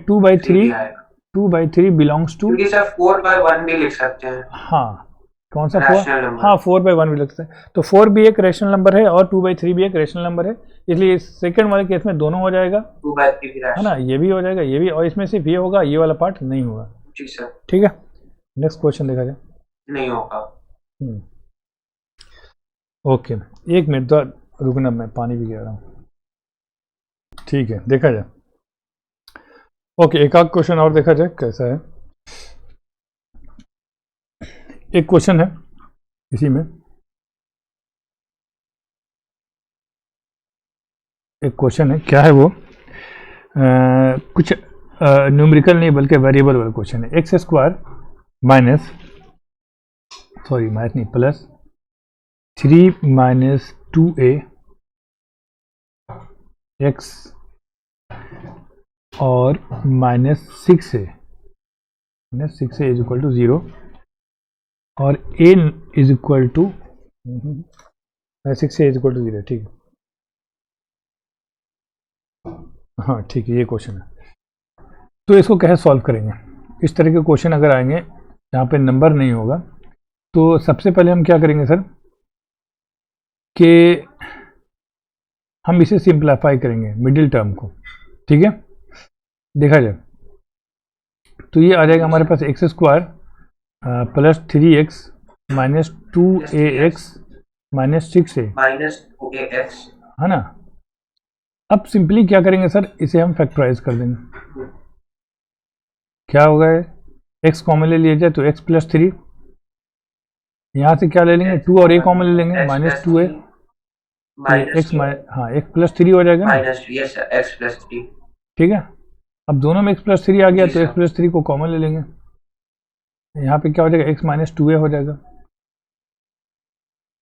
2/3 बिलोंग्स टू, क्योंकि सर 4/1 भी लिख सकते हैं। हाँ, कौन सा 4? हाँ, 4/1 भी लिख सकते हैं। तो 4 भी एक रैशनल नंबर है और 2/3 भी एक रैशनल नंबर है, इसलिए सेकंड वाले केस में दोनों हो जाएगा, 2/3 भी है ना, ये भी हो जाएगा, ये भी, और इसमें सिर्फ ये होगा, ये वाला पार्ट नहीं होगा। जी सर, ठीक है, नेक्स्ट क्वेश्चन देखा जाए। नहीं होगा। ओके, 1 मिनट तो रुकना, मैं पानी भी गिरा रहा हूँ। ठीक है, देखा जाए। ओके, एक आध क्वेश्चन और देखा जाए कैसा है। एक क्वेश्चन है इसी में, एक क्वेश्चन है, क्या है वो, कुछ न्यूमेरिकल नहीं बल्कि वेरिएबल वाला क्वेश्चन है। x² माइनस, सॉरी माइनस नहीं, प्लस 3 - 2a x और -6a = 0 और a = 6a = 0। ठीक है, हाँ ठीक है, ये क्वेश्चन है। तो इसको कैसे सॉल्व करेंगे? इस तरह के क्वेश्चन अगर आएंगे जहाँ पे नंबर नहीं होगा, तो सबसे पहले हम क्या करेंगे सर कि हम इसे सिंप्लीफाई करेंगे मिडिल टर्म को। ठीक है, देखा जाए तो ये आ जाएगा हमारे पास x² plus 3x minus 2ax minus 6a, है ना। अब सिंपली क्या करेंगे सर, इसे हम फैक्टराइज कर देंगे। क्या होगा, x कॉमन ले लिया जाए तो x + 3, यहाँ से क्या ले लेंगे, 2 और a कॉमन ले लेंगे, -2a, x, हाँ, x + 3 हो जाएगा ना। x + 3। ठीक है, अब दोनों में x + 3 आ गया तो x + 3 को कॉमन ले लेंगे, यहाँ पे क्या हो जाएगा, x - 2a हो जाएगा।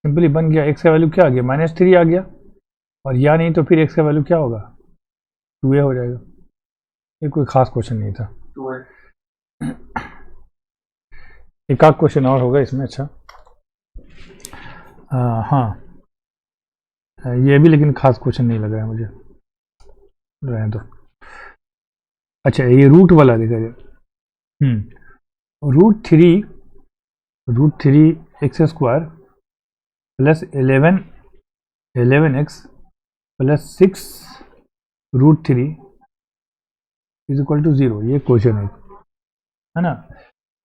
सिंपली बन गया, x का वैल्यू क्या आ गया, -3 आ गया, और या नहीं तो फिर x का वैल्यू क्या होगा, 2a हो जाएगा। ये कोई खास क्वेश्चन नहीं था। एक आध क्वेश्चन और होगा इसमें। अच्छा, हाँ, ये भी लेकिन खास क्वेश्चन नहीं लग रहा है मुझे, रहने दो। अच्छा, ये रूट वाला देखा जाए। √3 x² प्लस 11x प्लस 6 √3 = 0, ये क्वेश्चन है ना।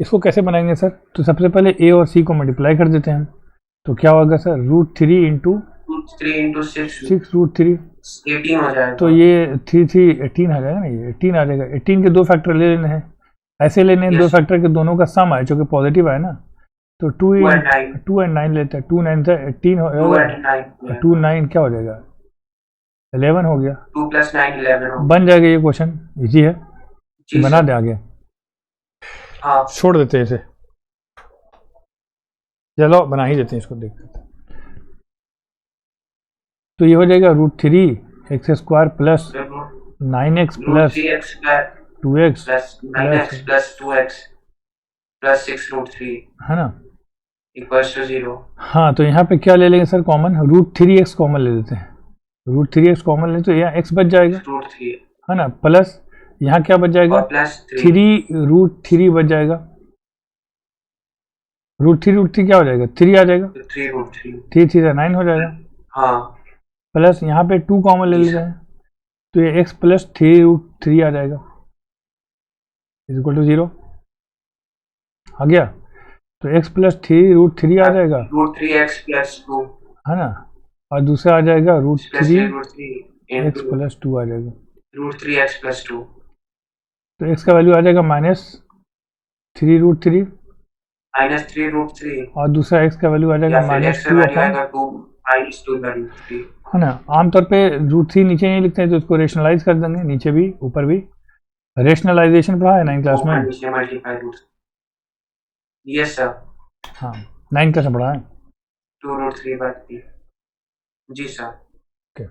इसको कैसे बनाएंगे सर? तो सबसे पहले a और c को मल्टीप्लाई कर देते हैं, तो क्या होगा सर, √3 × 6 √3, 18 हो जाएगा। तो ये 3 18 आ जाएगा ना, ये 18 आ जाएगा। 18 के 2 फैक्टर ले लेने हैं, ऐसे लेने हैं, 2 फैक्टर के दोनों का सम आए, चूँकि पॉजिटिव आए ना, तो 2 and 9 लेते हैं। 2 9 से 18 हो जाएगा, 2 9 क्या हो जाएगा, 11 हो गया। 2 + 9 11 बन जाएगा। ये क्वेश्चन इजी है, बना दे आगे। हाँ, छोड़ देते हैं इसे, चलो बना ही देते हैं इसको, देखते हैं। तो ये हो जाएगा √3 x² plus 9x plus 2x plus 2x plus 6 √3, है ना, = 0। हाँ, तो यहाँ पे क्या ले लेंगे सर कॉमन, √3x कॉमन ले लेते हैं। √3x कॉमन ले तो यहाँ x बच जाएगा, √3, है ना, प्लस यहाँ क्या बच जाएगा, प्लस 3 √3 बच जाएगा। √3 क्या हो जाएगा, 3 आ जाएगा, 3 3 9 हो जाएगा। हाँ, प्लस यहाँ पे 2 कॉमन ले लेते हैं, तो ये x प्लस 3 √3 आ जाएगा, = 0 आ गया। तो x प्लस 3 √3 आ जाएगा, √3x + 2, है ना, और दूसरा आ जाएगा √3 x + 2 आ जाएगा, √3x + 2। तो x का वैल्यू आ जाएगा -3 √3, -3 √3, और दूसरा x का वैल्यू आ जाएगा -2 2 माइनस 2 बाई रूट 3 है ना। आमतौर पे रूट 3 नीचे नहीं लिखते हैं तो इसको रेशनलाइज कर देंगे, नीचे भी ऊपर भी। रेशनलाइजेशन पढ़ा है 9th क्लास ऊपर में? नीचे मल्टीप्लाई रूट। Yes sir. हाँ 9th क्लास में पढ़ा है। 2 रूट 3 बाई 3। जी सर। ओके,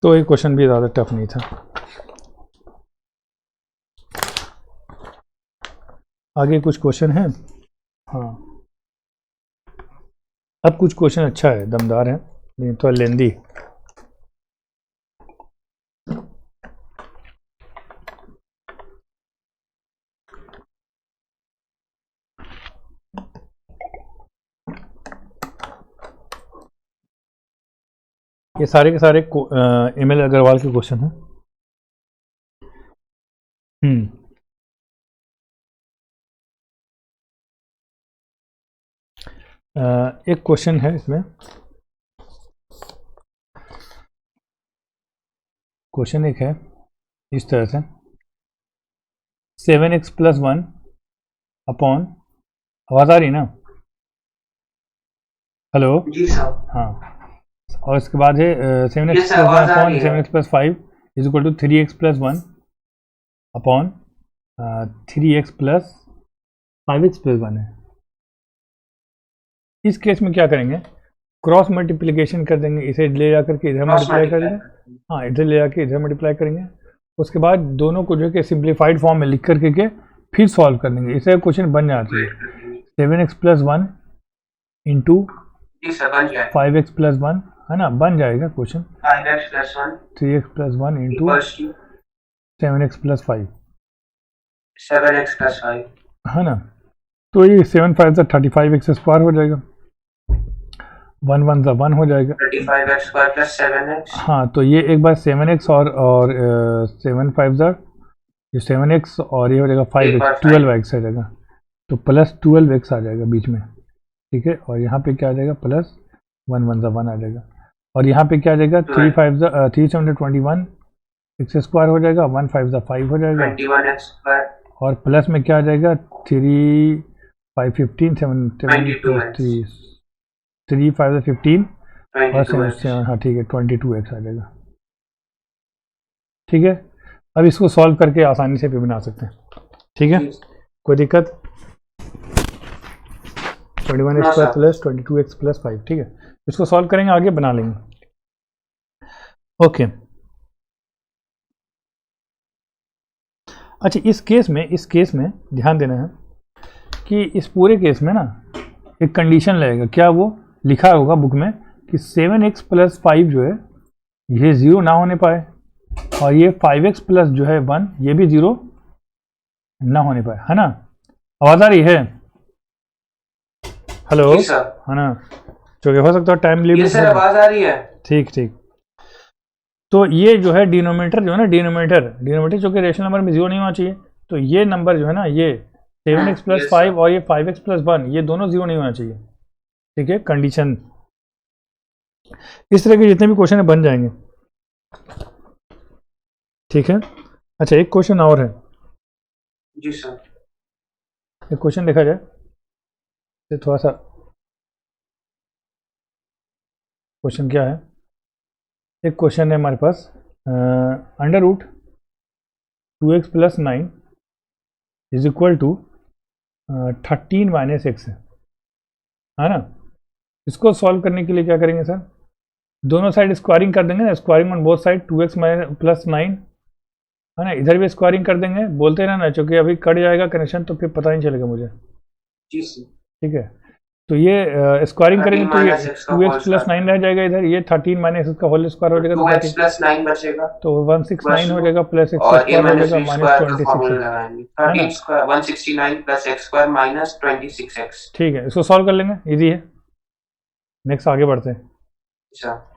तो ये क्वेश्चन भी ज़्यादा टफ नहीं था। आगे कुछ क्वेश्चन है। हाँ अब कुछ क्वेश्चन अच्छा है, दमदार है, लेकिन थोड़ा लेंदी। ये सारे के सारे एमएल अग्रवाल के क्वेश्चन हैं। एक क्वेश्चन है इसमें, क्वेश्चन एक है इस तरह से, 7x + 1 अपॉन, आवाज़ आ रही ना? हेलो। जी सर। हाँ, और इसके बाद है 7x Yes, sir, + 1 आवाज़ आ अपॉन रही है। 7x + 5 = 3x + 1 upon 3x + 5x + 1 है। इस केस में क्या करेंगे, क्रॉस मल्टीप्लिकेशन कर देंगे, इसे ले जाकर के इधर क्रॉस मल्टीप्लाई कर देंगे। मल्टीप्लाई। हाँ इधर ले जाके इधर मल्टीप्लाई करेंगे। उसके बाद दोनों को जो है कि सिंप्लीफाइड फॉर्म में लिख करके के फिर सॉल्व कर देंगे, इससे क्वेश्चन बन जाती है। 7x + 1 इंटू जी सर बन जाएगा। 5x + 1 है ना, बन जाएगा question. 5x + 1 3x + 1 into equals to 7x + 5 7x + 5 है ना। तो ये 7 5 35x² हो जाएगा, 1 1 1 हो जाएगा। 35x² + 7x। हाँ तो ये एक बार 7x और 7 5 ये 7x और ये हो जाएगा 5x, 12x आ जाएगा, तो प्लस 12x आ जाएगा बीच में, ठीक है। और यहाँ पे क्या आ जाएगा, प्लस 1 1 1 आ जाएगा। और यहाँ पे क्या आ जाएगा, 3 5 3 7 21 x² हो जाएगा, 1 5 5 हो जाएगा, 21x²। और प्लस में क्या आ जाएगा, 3 5 15 7 7 22x। 3 5 15 और 22x। 7 हाँ ठीक है 22x आ जाएगा, ठीक है। अब इसको सॉल्व करके आसानी से भी बना सकते हैं, ठीक है, कोई दिक्कत? 21x² + 22x + 5, ठीक है। इसको सॉल्व करेंगे, आगे बना लेंगे। ओके अच्छा, इस केस में ध्यान देना है कि इस पूरे केस में ना एक कंडीशन लगेगा, क्या वो लिखा होगा बुक में कि 7x + 5 जो है ये 0 ना होने पाए, और ये 5x + जो है 1 ये भी 0 ना होने पाए, है ना। आवाज़ आ रही है? हेलो, है ना, क्योंकि हो सकता है टाइम लिमिट। सर आवाज़ आ रही है। ठीक ठीक। तो ये जो है डिनोमिनेटर जो है ना, डिनोमिनेटर जो कि रेशनल नंबर में 0 नहीं होना चाहिए, तो ये नंबर जो है ना, ये 7x + 5 और ये 5x + 1 ये दोनों 0 नहीं होना चाहिए, ठीक है, कंडीशन। इस तरह के जितने भी क्वेश्चन है बन जाएंगे, ठीक है। अच्छा एक क्वेश्चन और है। जी सर। एक क्वेश्चन देखा जाए, तो थोड़ा सा क्वेश्चन क्या है, एक क्वेश्चन है हमारे पास, √2x + 9 = 13 - x है ना। इसको सॉल्व करने के लिए क्या करेंगे सर, दोनों साइड स्क्वायरिंग कर देंगे ना, squaring on both side, 2x + 9 है ना, इधर भी स्क्वायरिंग कर देंगे, बोलते रहना क्योंकि अभी कट जाएगा कनेक्शन तो फिर पता नहीं चलेगा मुझे, जी सर। ठीक है। तो ये स्क्वायरिंग करेंगे तो ये 2x + 9 रह जाएगा इधर, ये 13 - x का होल स्क्वायर हो जाएगा, 2x + 9 बचेगा तो 169 हो जाएगा, प्लस x² और हो जाएगा, -26x, 169 + x² - 26x। ठीक है। इसको सॉल्व कर लेंगे, इजी है। नेक्स्ट आगे बढ़ते हैं। अच्छा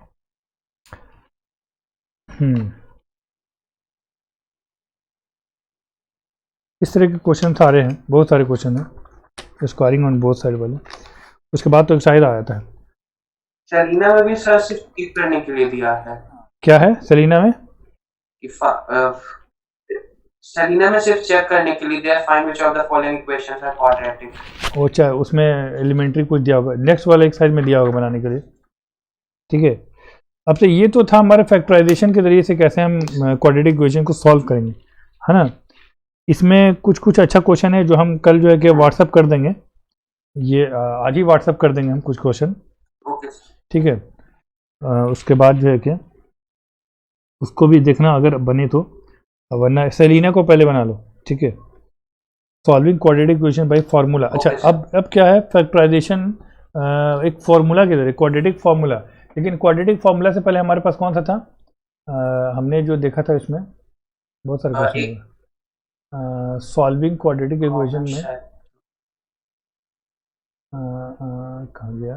इस तरह के क्वेश्चन सारे हैं, बहुत सारे क्वेश्चन हैं स्क्वायरिंग ऑन बोथ साइड वाले। उसके बाद तो एक शायद आ जाता है, सेलिना में भी सर सिर्फ टिक करने के लिए दिया है। क्या है सेलिना में? कि सेलिना में सिर्फ चेक करने के लिए, they are find which of the following equations are quadratic. वो चाहे उसमें एलिमेंट्री कुछ दिया होगा, नेक्स्ट वाला एक्सरसाइज में दिया होगा बनाने के लिए। ठीक है, अब से ये तो था हमारे फैक्टराइजेशन के जरिए से कैसे हम क्वाड्रेटिक इक्वेशन को सॉल्व करेंगे, है ना। इसमें कुछ कुछ अच्छा क्वेश्चन है जो हम कल जो है कि व्हाट्सअप कर देंगे, ये आज ही व्हाट्सअप कर देंगे हम कुछ क्वेश्चन। ओके, ठीक है, उसके बाद जो है कि उसको भी देखना अगर बने तो, वरना सेलिना को पहले बना लो। ठीक है, solving quadratic equation bye formula. अच्छा, अब क्या है फैक्टराइजेशन एक फार्मूला के जरिए, क्वाड्रेटिक फार्मूला। लेकिन क्वाड्रेटिक फार्मूला से पहले हमारे पास कौन सा था, हमने जो देखा था इसमें बहुत सारे क्वेश्चन, सॉल्विंग क्वाड्रेटिक इक्वेशन में कहाँ गया,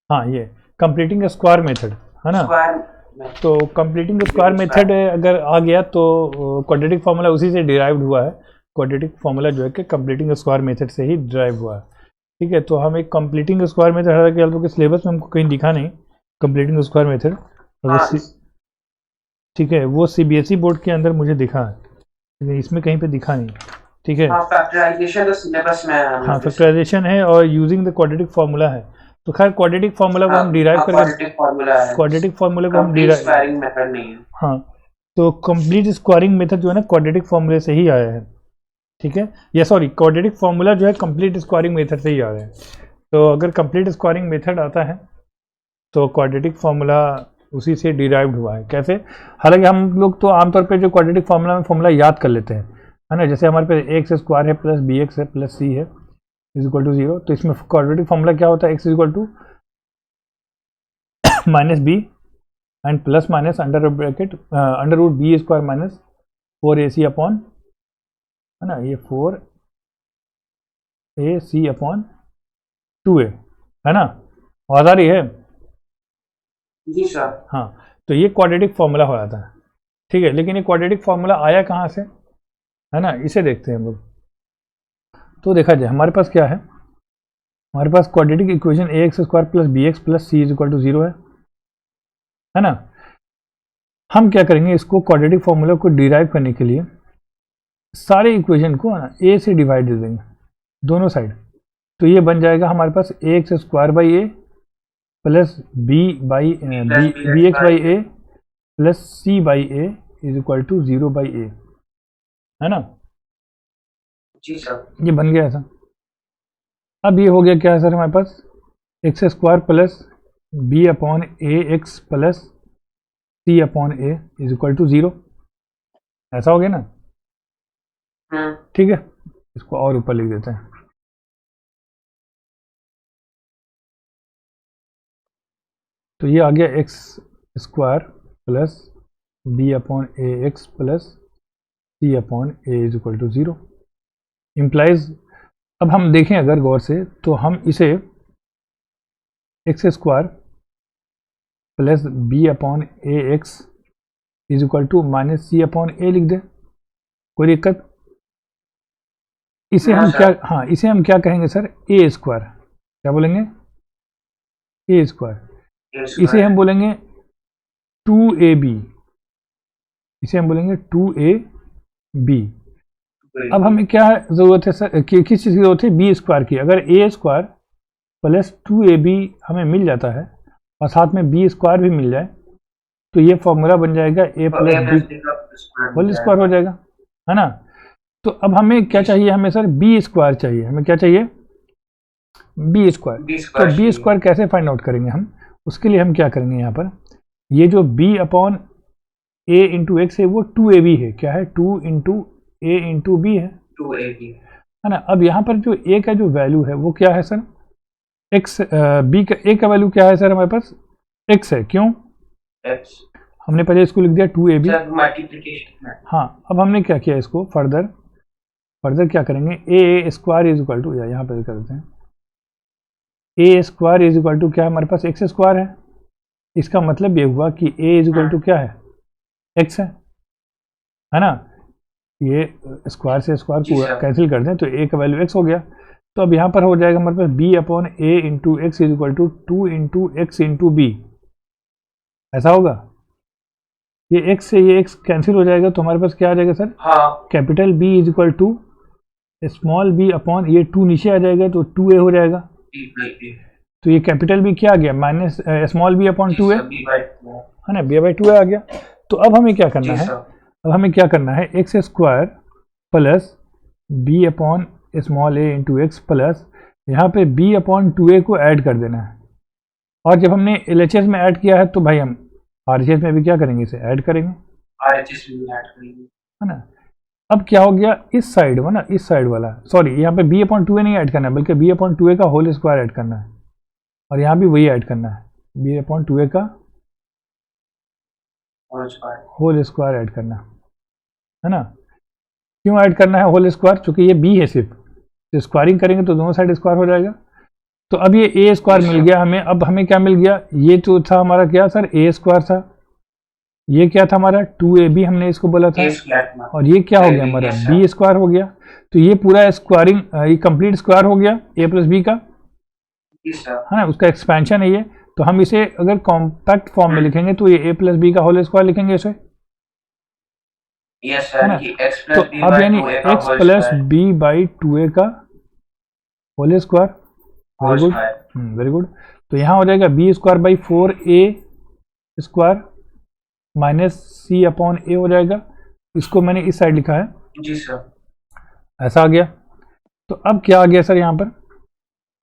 हाँ ये कंप्लीटिंग स्क्वायर मेथड, है ना। तो कंप्लीटिंग स्क्वायर मेथड अगर आ गया तो क्वाड्रेटिक फार्मूला उसी से डिराइव्ड हुआ है। क्वाड्रेटिक फार्मूला जो है कि कंप्लीटिंग स्क्वायर मेथड से ही डिराइव हुआ है। ठीक है, तो हम एक कंप्लीटिंग स्क्वायर मेथड, हालांकि सिलेबस में हमको कहीं दिखा नहीं कंप्लीटिंग स्क्वायर मेथड, ठीक है, वो सीबीएसई बोर्ड के अंदर मुझे दिखा है, लेकिन इसमें कहीं पे दिखा नहीं। ठीक है, फैक्टराइजेशन तो सिलेबस में है। हाँ फैक्टराइजेशन है और यूजिंग द क्वाड्रेटिक फार्मूला है। तो खैर क्वाड्रेटिक फार्मूला को हम डिराइव करके, क्वाड्रेटिक फार्मूला को हम डिराइव, स्क्वायरिंग मेथड नहीं है। हाँ, तो कंप्लीट स्क्वायरिंग मेथड जो है ना क्वाड्रेटिक फार्मूले से ही आया है। ठीक है, या सॉरी क्वाड्रेटिक फार्मूला जो है कंप्लीट स्क्वायरिंग मेथड से ही आ रहा है। तो अगर कंप्लीट स्क्वायरिंग मेथड आता है तो क्वाड्रेटिक फार्मूला उसी से डिराइव्ड हुआ है। कैसे, हालांकि हम लोग तो आमतौर पे जो क्वाड्रेटिक फार्मूला में फार्मूला याद कर लेते हैं, है ना। जैसे हमारे पास एक्स स्क्वायर है प्लस बी एक्स है प्लस सी है इज इक्वल टू 0, तो इसमें क्वाड्रेटिक फार्मूला क्या होता है, x is equal to minus b and plus minus under bracket under root b square minus 4ac upon, है ना, ये 4ac अपॉन 2a, है ना। आवाज आ रही है? जी सर। हाँ, तो ये क्वाड्रेटिक फार्मूला हो जाता है। ठीक है, लेकिन ये क्वाड्रेटिक फार्मूला आया कहाँ से, है ना, इसे देखते हैं हम लोग। तो देखा जाए हमारे पास क्या है, हमारे पास quadratic equation a x square plus b x plus c is equal to 0 है ना। हम क्या करेंगे, इसको क्वाड्रेटिक फार्मूला को डिराइव करने के लिए सारे इक्वेशन को ना ए से डिवाइड दे देंगे दोनों साइड। तो ये बन जाएगा हमारे पास a x square by a plus b x by a plus c by a is equal to 0 by a, है ना। जी सर, ये बन गया ऐसा। अब ये हो गया क्या है सर, हमारे पास x square plus b upon a x plus c upon a is equal to 0, ऐसा हो गया ना। ठीक है, इसको और ऊपर लिख देते हैं। तो ये आ गया x square plus b upon a x plus c upon a is equal to 0 implies. अब हम देखें अगर गौर से, तो हम इसे x square plus b upon a x is equal to minus c upon a लिख दें, कोई दिक्कत? इसे हम क्या, हाँ इसे हम क्या कहेंगे सर, ए स्क्वायर, क्या बोलेंगे, ए स्क्वायर। इसे हम बोलेंगे 2ab, इसे हम बोलेंगे 2ab। अब हमें क्या जरूरत है सर, किस चीज़ की जरूरत है, बी स्क्वायर की। अगर ए स्क्वायर प्लस 2ab हमें मिल जाता है और साथ में बी स्क्वायर भी मिल जाए, तो ये फॉर्मूला बन जाएगा ए प्लस बी होल स्क्वायर हो जाएगा, है ना। तो अब हमें क्या चाहिए, हमें सर बी स्क्वायर चाहिए, हमें क्या चाहिए, बी स्क्वायर। तो बी स्क्वायर कैसे फाइंड आउट करेंगे हम, उसके लिए हम क्या करेंगे, यहाँ पर ये जो b upon a into x है वो 2ab है, क्या है, 2 इंटू ए इंटू बी है, 2ab, है ना। अब यहाँ पर जो a का जो वैल्यू है वो क्या है सर, x, b का a का वैल्यू क्या है सर, हमारे पास x है, क्यों, x हमने पहले इसको लिख दिया 2ab। मल्टीप्लिकेशन। हाँ, अब हमने क्या किया, इसको फर्दर क्या करेंगे, ए स्क्वायर इज इक्वल टू, या यहाँ पर कर देते हैं, ए स्क्वायर इज इक्वल टू क्या है, हमारे पास एक्स स्क्वायर है। इसका मतलब ये हुआ कि ए इज इक्वल टू क्या है, एक्स है ना। ये स्क्वायर से स्क्वायर को कैंसिल कर दें तो ए का वैल्यू एक्स हो गया। तो अब यहाँ पर हो जाएगा हमारे पास b upon a into x is equal to 2 into x into b, ऐसा होगा। ये x से ये x कैंसिल हो जाएगा तो हमारे पास क्या आ जाएगा सर, हाँ capital B is equal to small b upon ये 2 नीचे आ जाएगा तो 2a हो जाएगा। तो ये कैपिटल B क्या आ गया, minus small b upon 2a है ना, b बाई 2a आ गया। तो अब हमें क्या करना है, अब हमें क्या करना है, x square plus b upon small a into x plus यहाँ पे b अपॉन 2a को ऐड कर देना है। और जब हमने LHS में ऐड किया है तो भाई हम RHS में भी क्या करेंगे, इसे ऐड करेंगे, RHS में ऐड करेंगे, है ना। अब क्या हो गया, इस साइड में ना, इस साइड वाला, सॉरी यहाँ पे b अपॉन 2a नहीं ऐड करना है बल्कि b अपॉन 2a का होल स्क्वायर ऐड करना है, और यहाँ भी वही ऐड करना है, b अपॉन 2a का होल स्क्वायर ऐड करना है ना। क्यों ऐड करना है होल स्क्वायर, चूंकि ये b है सिर्फ, तो स्क्वायरिंग करेंगे तो दोनों साइड स्क्वायर हो जाएगा। तो अब ये a स्क्वायर मिल गया हमें। अब हमें क्या मिल गया, ये तो था हमारा क्या सर, a स्क्वायर था, ये क्या था हमारा 2ab हमने इसको बोला था, और ये क्या हो गया हमारा b स्क्वायर हो गया। तो ये पूरा स्क्वायरिंग, ये कंप्लीट स्क्वायर हो गया a प्लस b का, है ना, उसका एक्सपेंशन है ये। तो हम इसे अगर कॉम्पैक्ट फॉर्म में लिखेंगे तो ये a प्लस b का होल स्क्वायर लिखेंगे इसे, है ना। तो अब यानी x plus b by 2a का whole square, very good, very good. तो यहाँ हो जाएगा b square by 4a square minus c upon a हो जाएगा। इसको मैंने इस साइड लिखा है जी सर, ऐसा आ गया। तो अब क्या आ गया सर यहाँ पर,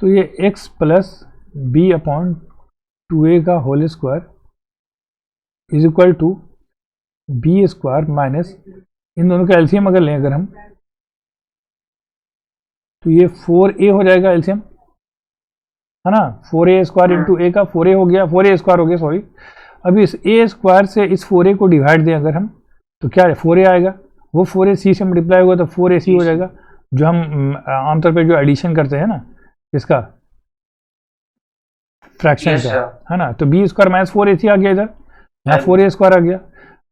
तो ये x plus b upon 2a का whole square is equal to b square minus, इन दोनों का एलसीएम अगर लें अगर हम, तो ये 4a हो जाएगा एलसीएम, है ना, 4a स्क्वायर इंटू a का 4a हो गया, 4a स्क्वायर हो गया सॉरी। अब इस a स्क्वायर से इस 4a को डिवाइड दें अगर हम, तो क्या है 4a आएगा, वो 4a c से मल्टीप्लाई होगा तो 4ac हो जाएगा, जो हम आमतौर पे जो एडिशन करते हैं ना इसका फ्रैक्शन का, है ना। तो b स्क्वायर माइनस 4ac आ गया इधर, यहाँ 4a स्क्वायर आ गया।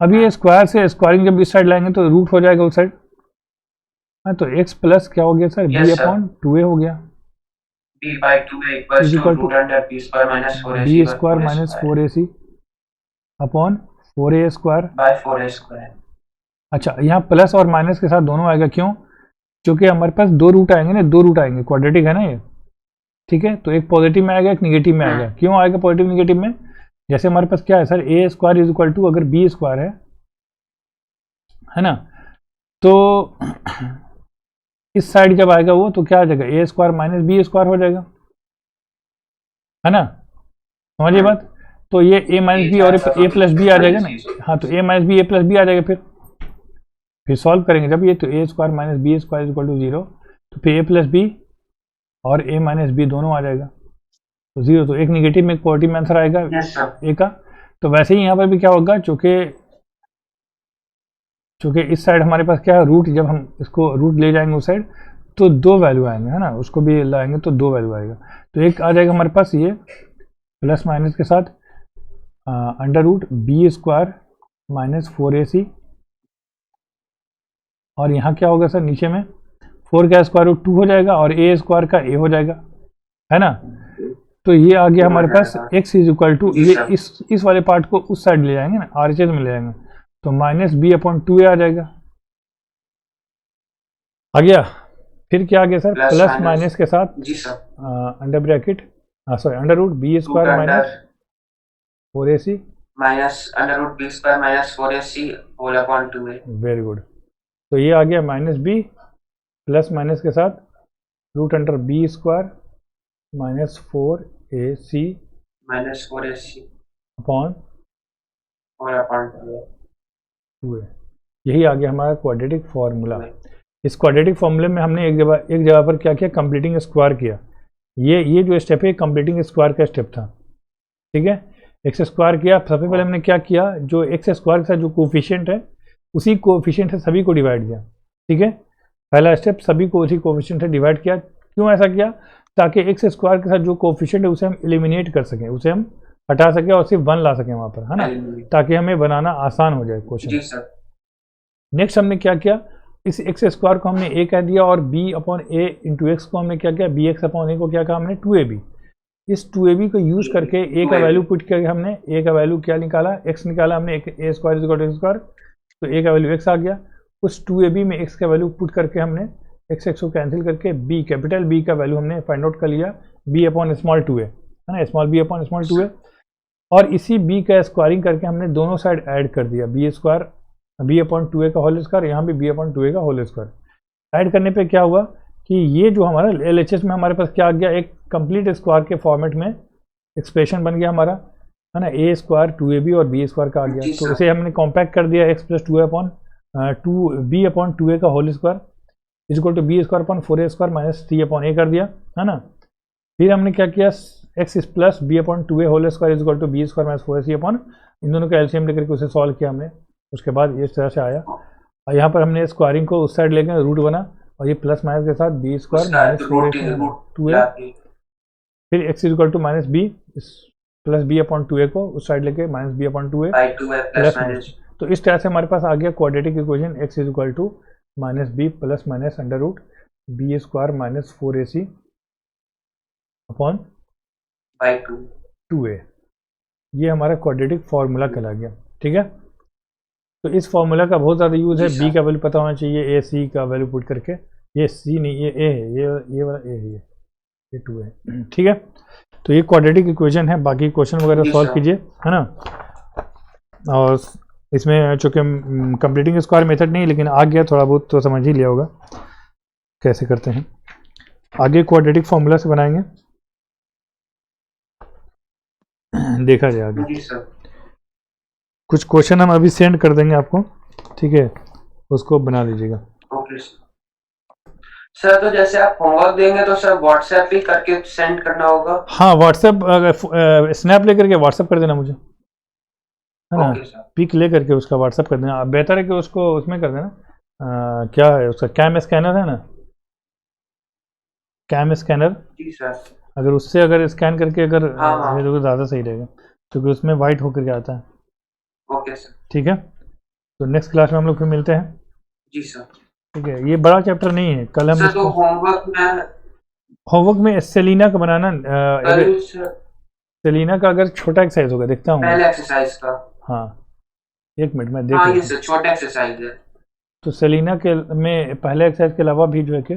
अब ये स्क्वायर से स्क्वायरिंग जब इस साइड लाएंगे तो रूट हो जाएगा उस साइड, हाँ। तो x प्लस क्या हो गया सर, b अपॉन 2a हो गया, b by 2a equals to root under b square minus 4ac b square minus 4ac upon 4a square by 4a square। अच्छा, यहाँ प्लस और माइनस के साथ दोनों आएगा, क्यों, क्योंकि हमारे पास दो रूट आएंगे ना, दो रूट आएंगे, क्वाड्रेटिक है ना ये, ठीक है। तो एक पॉजिटिव में आएगा, एक निगेटिव में आएगा। क्यों आएगा पॉजिटिव निगेटिव में, जैसे हमारे पास क्या है sir, a square is equal to अगर b स्क्वायर है ना, तो इस साइड जब आएगा वो तो क्या आ जाएगा, a square minus b square हो जाएगा, है ना, समझिए बात। तो ये a माइनस बी और a प्लस बी आ जाएगा ना, हाँ। तो a minus b a plus b आ जाएगा, फिर सॉल्व करेंगे जब ये, तो a square minus b square is equal to 0, तो फिर a प्लस बी और a माइनस बी दोनों आ जाएगा, तो 0। तो एक निगेटिव में एक पॉजिटिव में आंसर आएगा a का। तो वैसे ही यहाँ पर भी क्या होगा, चूँकि इस साइड हमारे पास क्या है रूट, जब हम इसको रूट ले जाएंगे उस साइड तो दो वैल्यू आएंगे, है ना, उसको भी लाएंगे तो दो वैल्यू आएगा। तो एक आ जाएगा हमारे पास ये प्लस माइनस के साथ under root b square minus 4ac, और यहाँ क्या होगा सर, नीचे में 4 का स्क्वायर रूट 2 हो जाएगा और a स्क्वायर का a हो जाएगा, है ना। तो ये आ गया हमारे पास x इज इक्वल टू, ये इस वाले पार्ट को उस साइड ले जाएंगे ना, RHS में ले जाएंगे, तो माइनस b अपॉन 2a आ जाएगा, आ गया। फिर क्या आ गया सर, प्लस माइनस के साथ under bracket, sorry under root b square minus 4ac minus under root b square minus 4ac whole upon 2a। Very good. तो ये आ गया माइनस b प्लस माइनस के साथ root under b square minus 4ac minus 4ac upon whole upon 2a। यही आ गया हमारा quadratic formula. इस क्वाड्रेटिक फार्मूले में हमने एक जगह पर क्या किया, कंप्लीटिंग स्क्वायर किया। ये जो स्टेप है कंप्लीटिंग स्क्वायर का स्टेप था, ठीक है। एक्स स्क्वायर किया, सबसे पहले हमने क्या किया, जो एक्स स्क्वायर के साथ जो कोफिशिएंट है उसी कोफिशिएंट से सभी को डिवाइड किया, ठीक है। पहला स्टेप, सभी को उसी कोफिशिएंट से डिवाइड किया। क्यों ऐसा किया, ताकि एक्स स्क्वायर के साथ जो कोफिशिएंट है उसे हम एलिमिनेट कर सकें, उसे हम हटा सकें और सिर्फ 1 ला सकें वहाँ पर, है ना, ताकि हमें बनाना आसान हो जाए क्वेश्चन। नेक्स्ट हमने क्या किया, इस एक्स स्क्वायर को हमने a कह दिया और b upon a into x को हमने क्या किया, bx अपॉन a को क्या कहा हमने 2ab। इस 2ab को यूज करके a का वैल्यू पुट करके हमने a का वैल्यू क्या निकाला, x निकाला हमने, a square is equal to x square, तो a का वैल्यू x आ गया। उस 2ab में x का वैल्यू पुट करके हमने x को कैंसिल करके b कैपिटल B का वैल्यू हमने फाइंड आउट कर लिया, b अपॉन स्मॉल 2a है ना, small b upon small 2a। और इसी b का स्क्वायरिंग करके हमने दोनों साइड ऐड कर दिया, b square b upon 2a का होल स्क्वायर, यहाँ भी b अपॉन 2a का होल स्क्वायर। ऐड करने पे क्या हुआ कि ये जो हमारा LHS में हमारे पास क्या आ गया, एक कंप्लीट स्क्वायर के फॉर्मेट में एक्सप्रेशन बन गया हमारा, है ना, a स्क्वायर 2ab और b स्क्वायर का आ गया। तो इसे हमने कॉम्पैक्ट कर दिया x plus 2a upon 2b upon 2a का whole square is equal to b square upon 4a square minus 3 upon a कर दिया, है ना। फिर हमने क्या किया, x plus b upon 2a whole square is equal to b square minus 4ac upon, इन दोनों का एलसीएम लेकर के उसे सॉल्व किया हमने। उसके बाद इस तरह से आया, और यहाँ पर हमने स्क्वायरिंग को उस साइड ले गए, रूट बना, और ये प्लस माइनस के साथ b स्क्वायर माइनस 4a, फिर x is equal to minus b plus b upon 2a को उस साइड लेके minus b upon 2a plus minus. तो इस तरह से हमारे पास आ गया quadratic equation x is equal to minus b plus minus under root b square minus 4ac upon 2a। ये हमारा क्वाड्रेटिक फार्मूला कहला गया, ठीक है। तो इस फार्मूला का बहुत ज़्यादा यूज़ है, b का वैल्यू पता होना चाहिए, ac का वैल्यू पुट करके, ये c नहीं, ये a है, ये वाला a है, ये 2 है, ठीक है। तो ये क्वाड्रेटिक इक्वेशन है, बाकी क्वेश्चन वगैरह सॉल्व कीजिए, है ना। और इसमें चूँकि कंप्लीटिंग स्क्वायर मेथड नहीं, लेकिन आ गया थोड़ा बहुत तो समझ ही लिया होगा कैसे करते हैं। आगे क्वाड्रेटिक फार्मूला से बनाएंगे, देखा जाए आगे। कुछ क्वेश्चन हम अभी सेंड कर देंगे आपको, ठीक है, उसको बना लीजिएगा। ओके सर, तो जैसे आप होमवर्क देंगे तो सर व्हाट्सएप भी करके सेंड करना होगा? हाँ, व्हाट्सएप स्नैप लेकर के व्हाट्सएप कर देना मुझे, है ना, पिक ले करके उसका व्हाट्सएप कर देना। बेहतर है कि उसको उसमें कर देना, क्या है उसका, कैम स्कैनर है ना, कैम स्कैनर, जी सर। अगर उससे अगर स्कैन करके अगर हाँ। तो ज़्यादा सही रहेगा, क्योंकि उसमें वाइट होकर के आता है। ओके सर, ठीक है, तो नेक्स्ट क्लास में हम लोग फिर मिलते हैं। जी सर। ठीक है, ये बड़ा चैप्टर नहीं है, कल हम सर तो होमवर्क में सेलिना का बनाना, सेलिना का अगर छोटा एक्सरसाइज होगा, देखता हूँ पहले एक्सरसाइज का। हाँ, एक मिनट में देख। हाँ, ये सर छोटा एक्सरसाइज है। तो सेलिना के में पहले एक्सरसाइज के अलावा भी जो है कि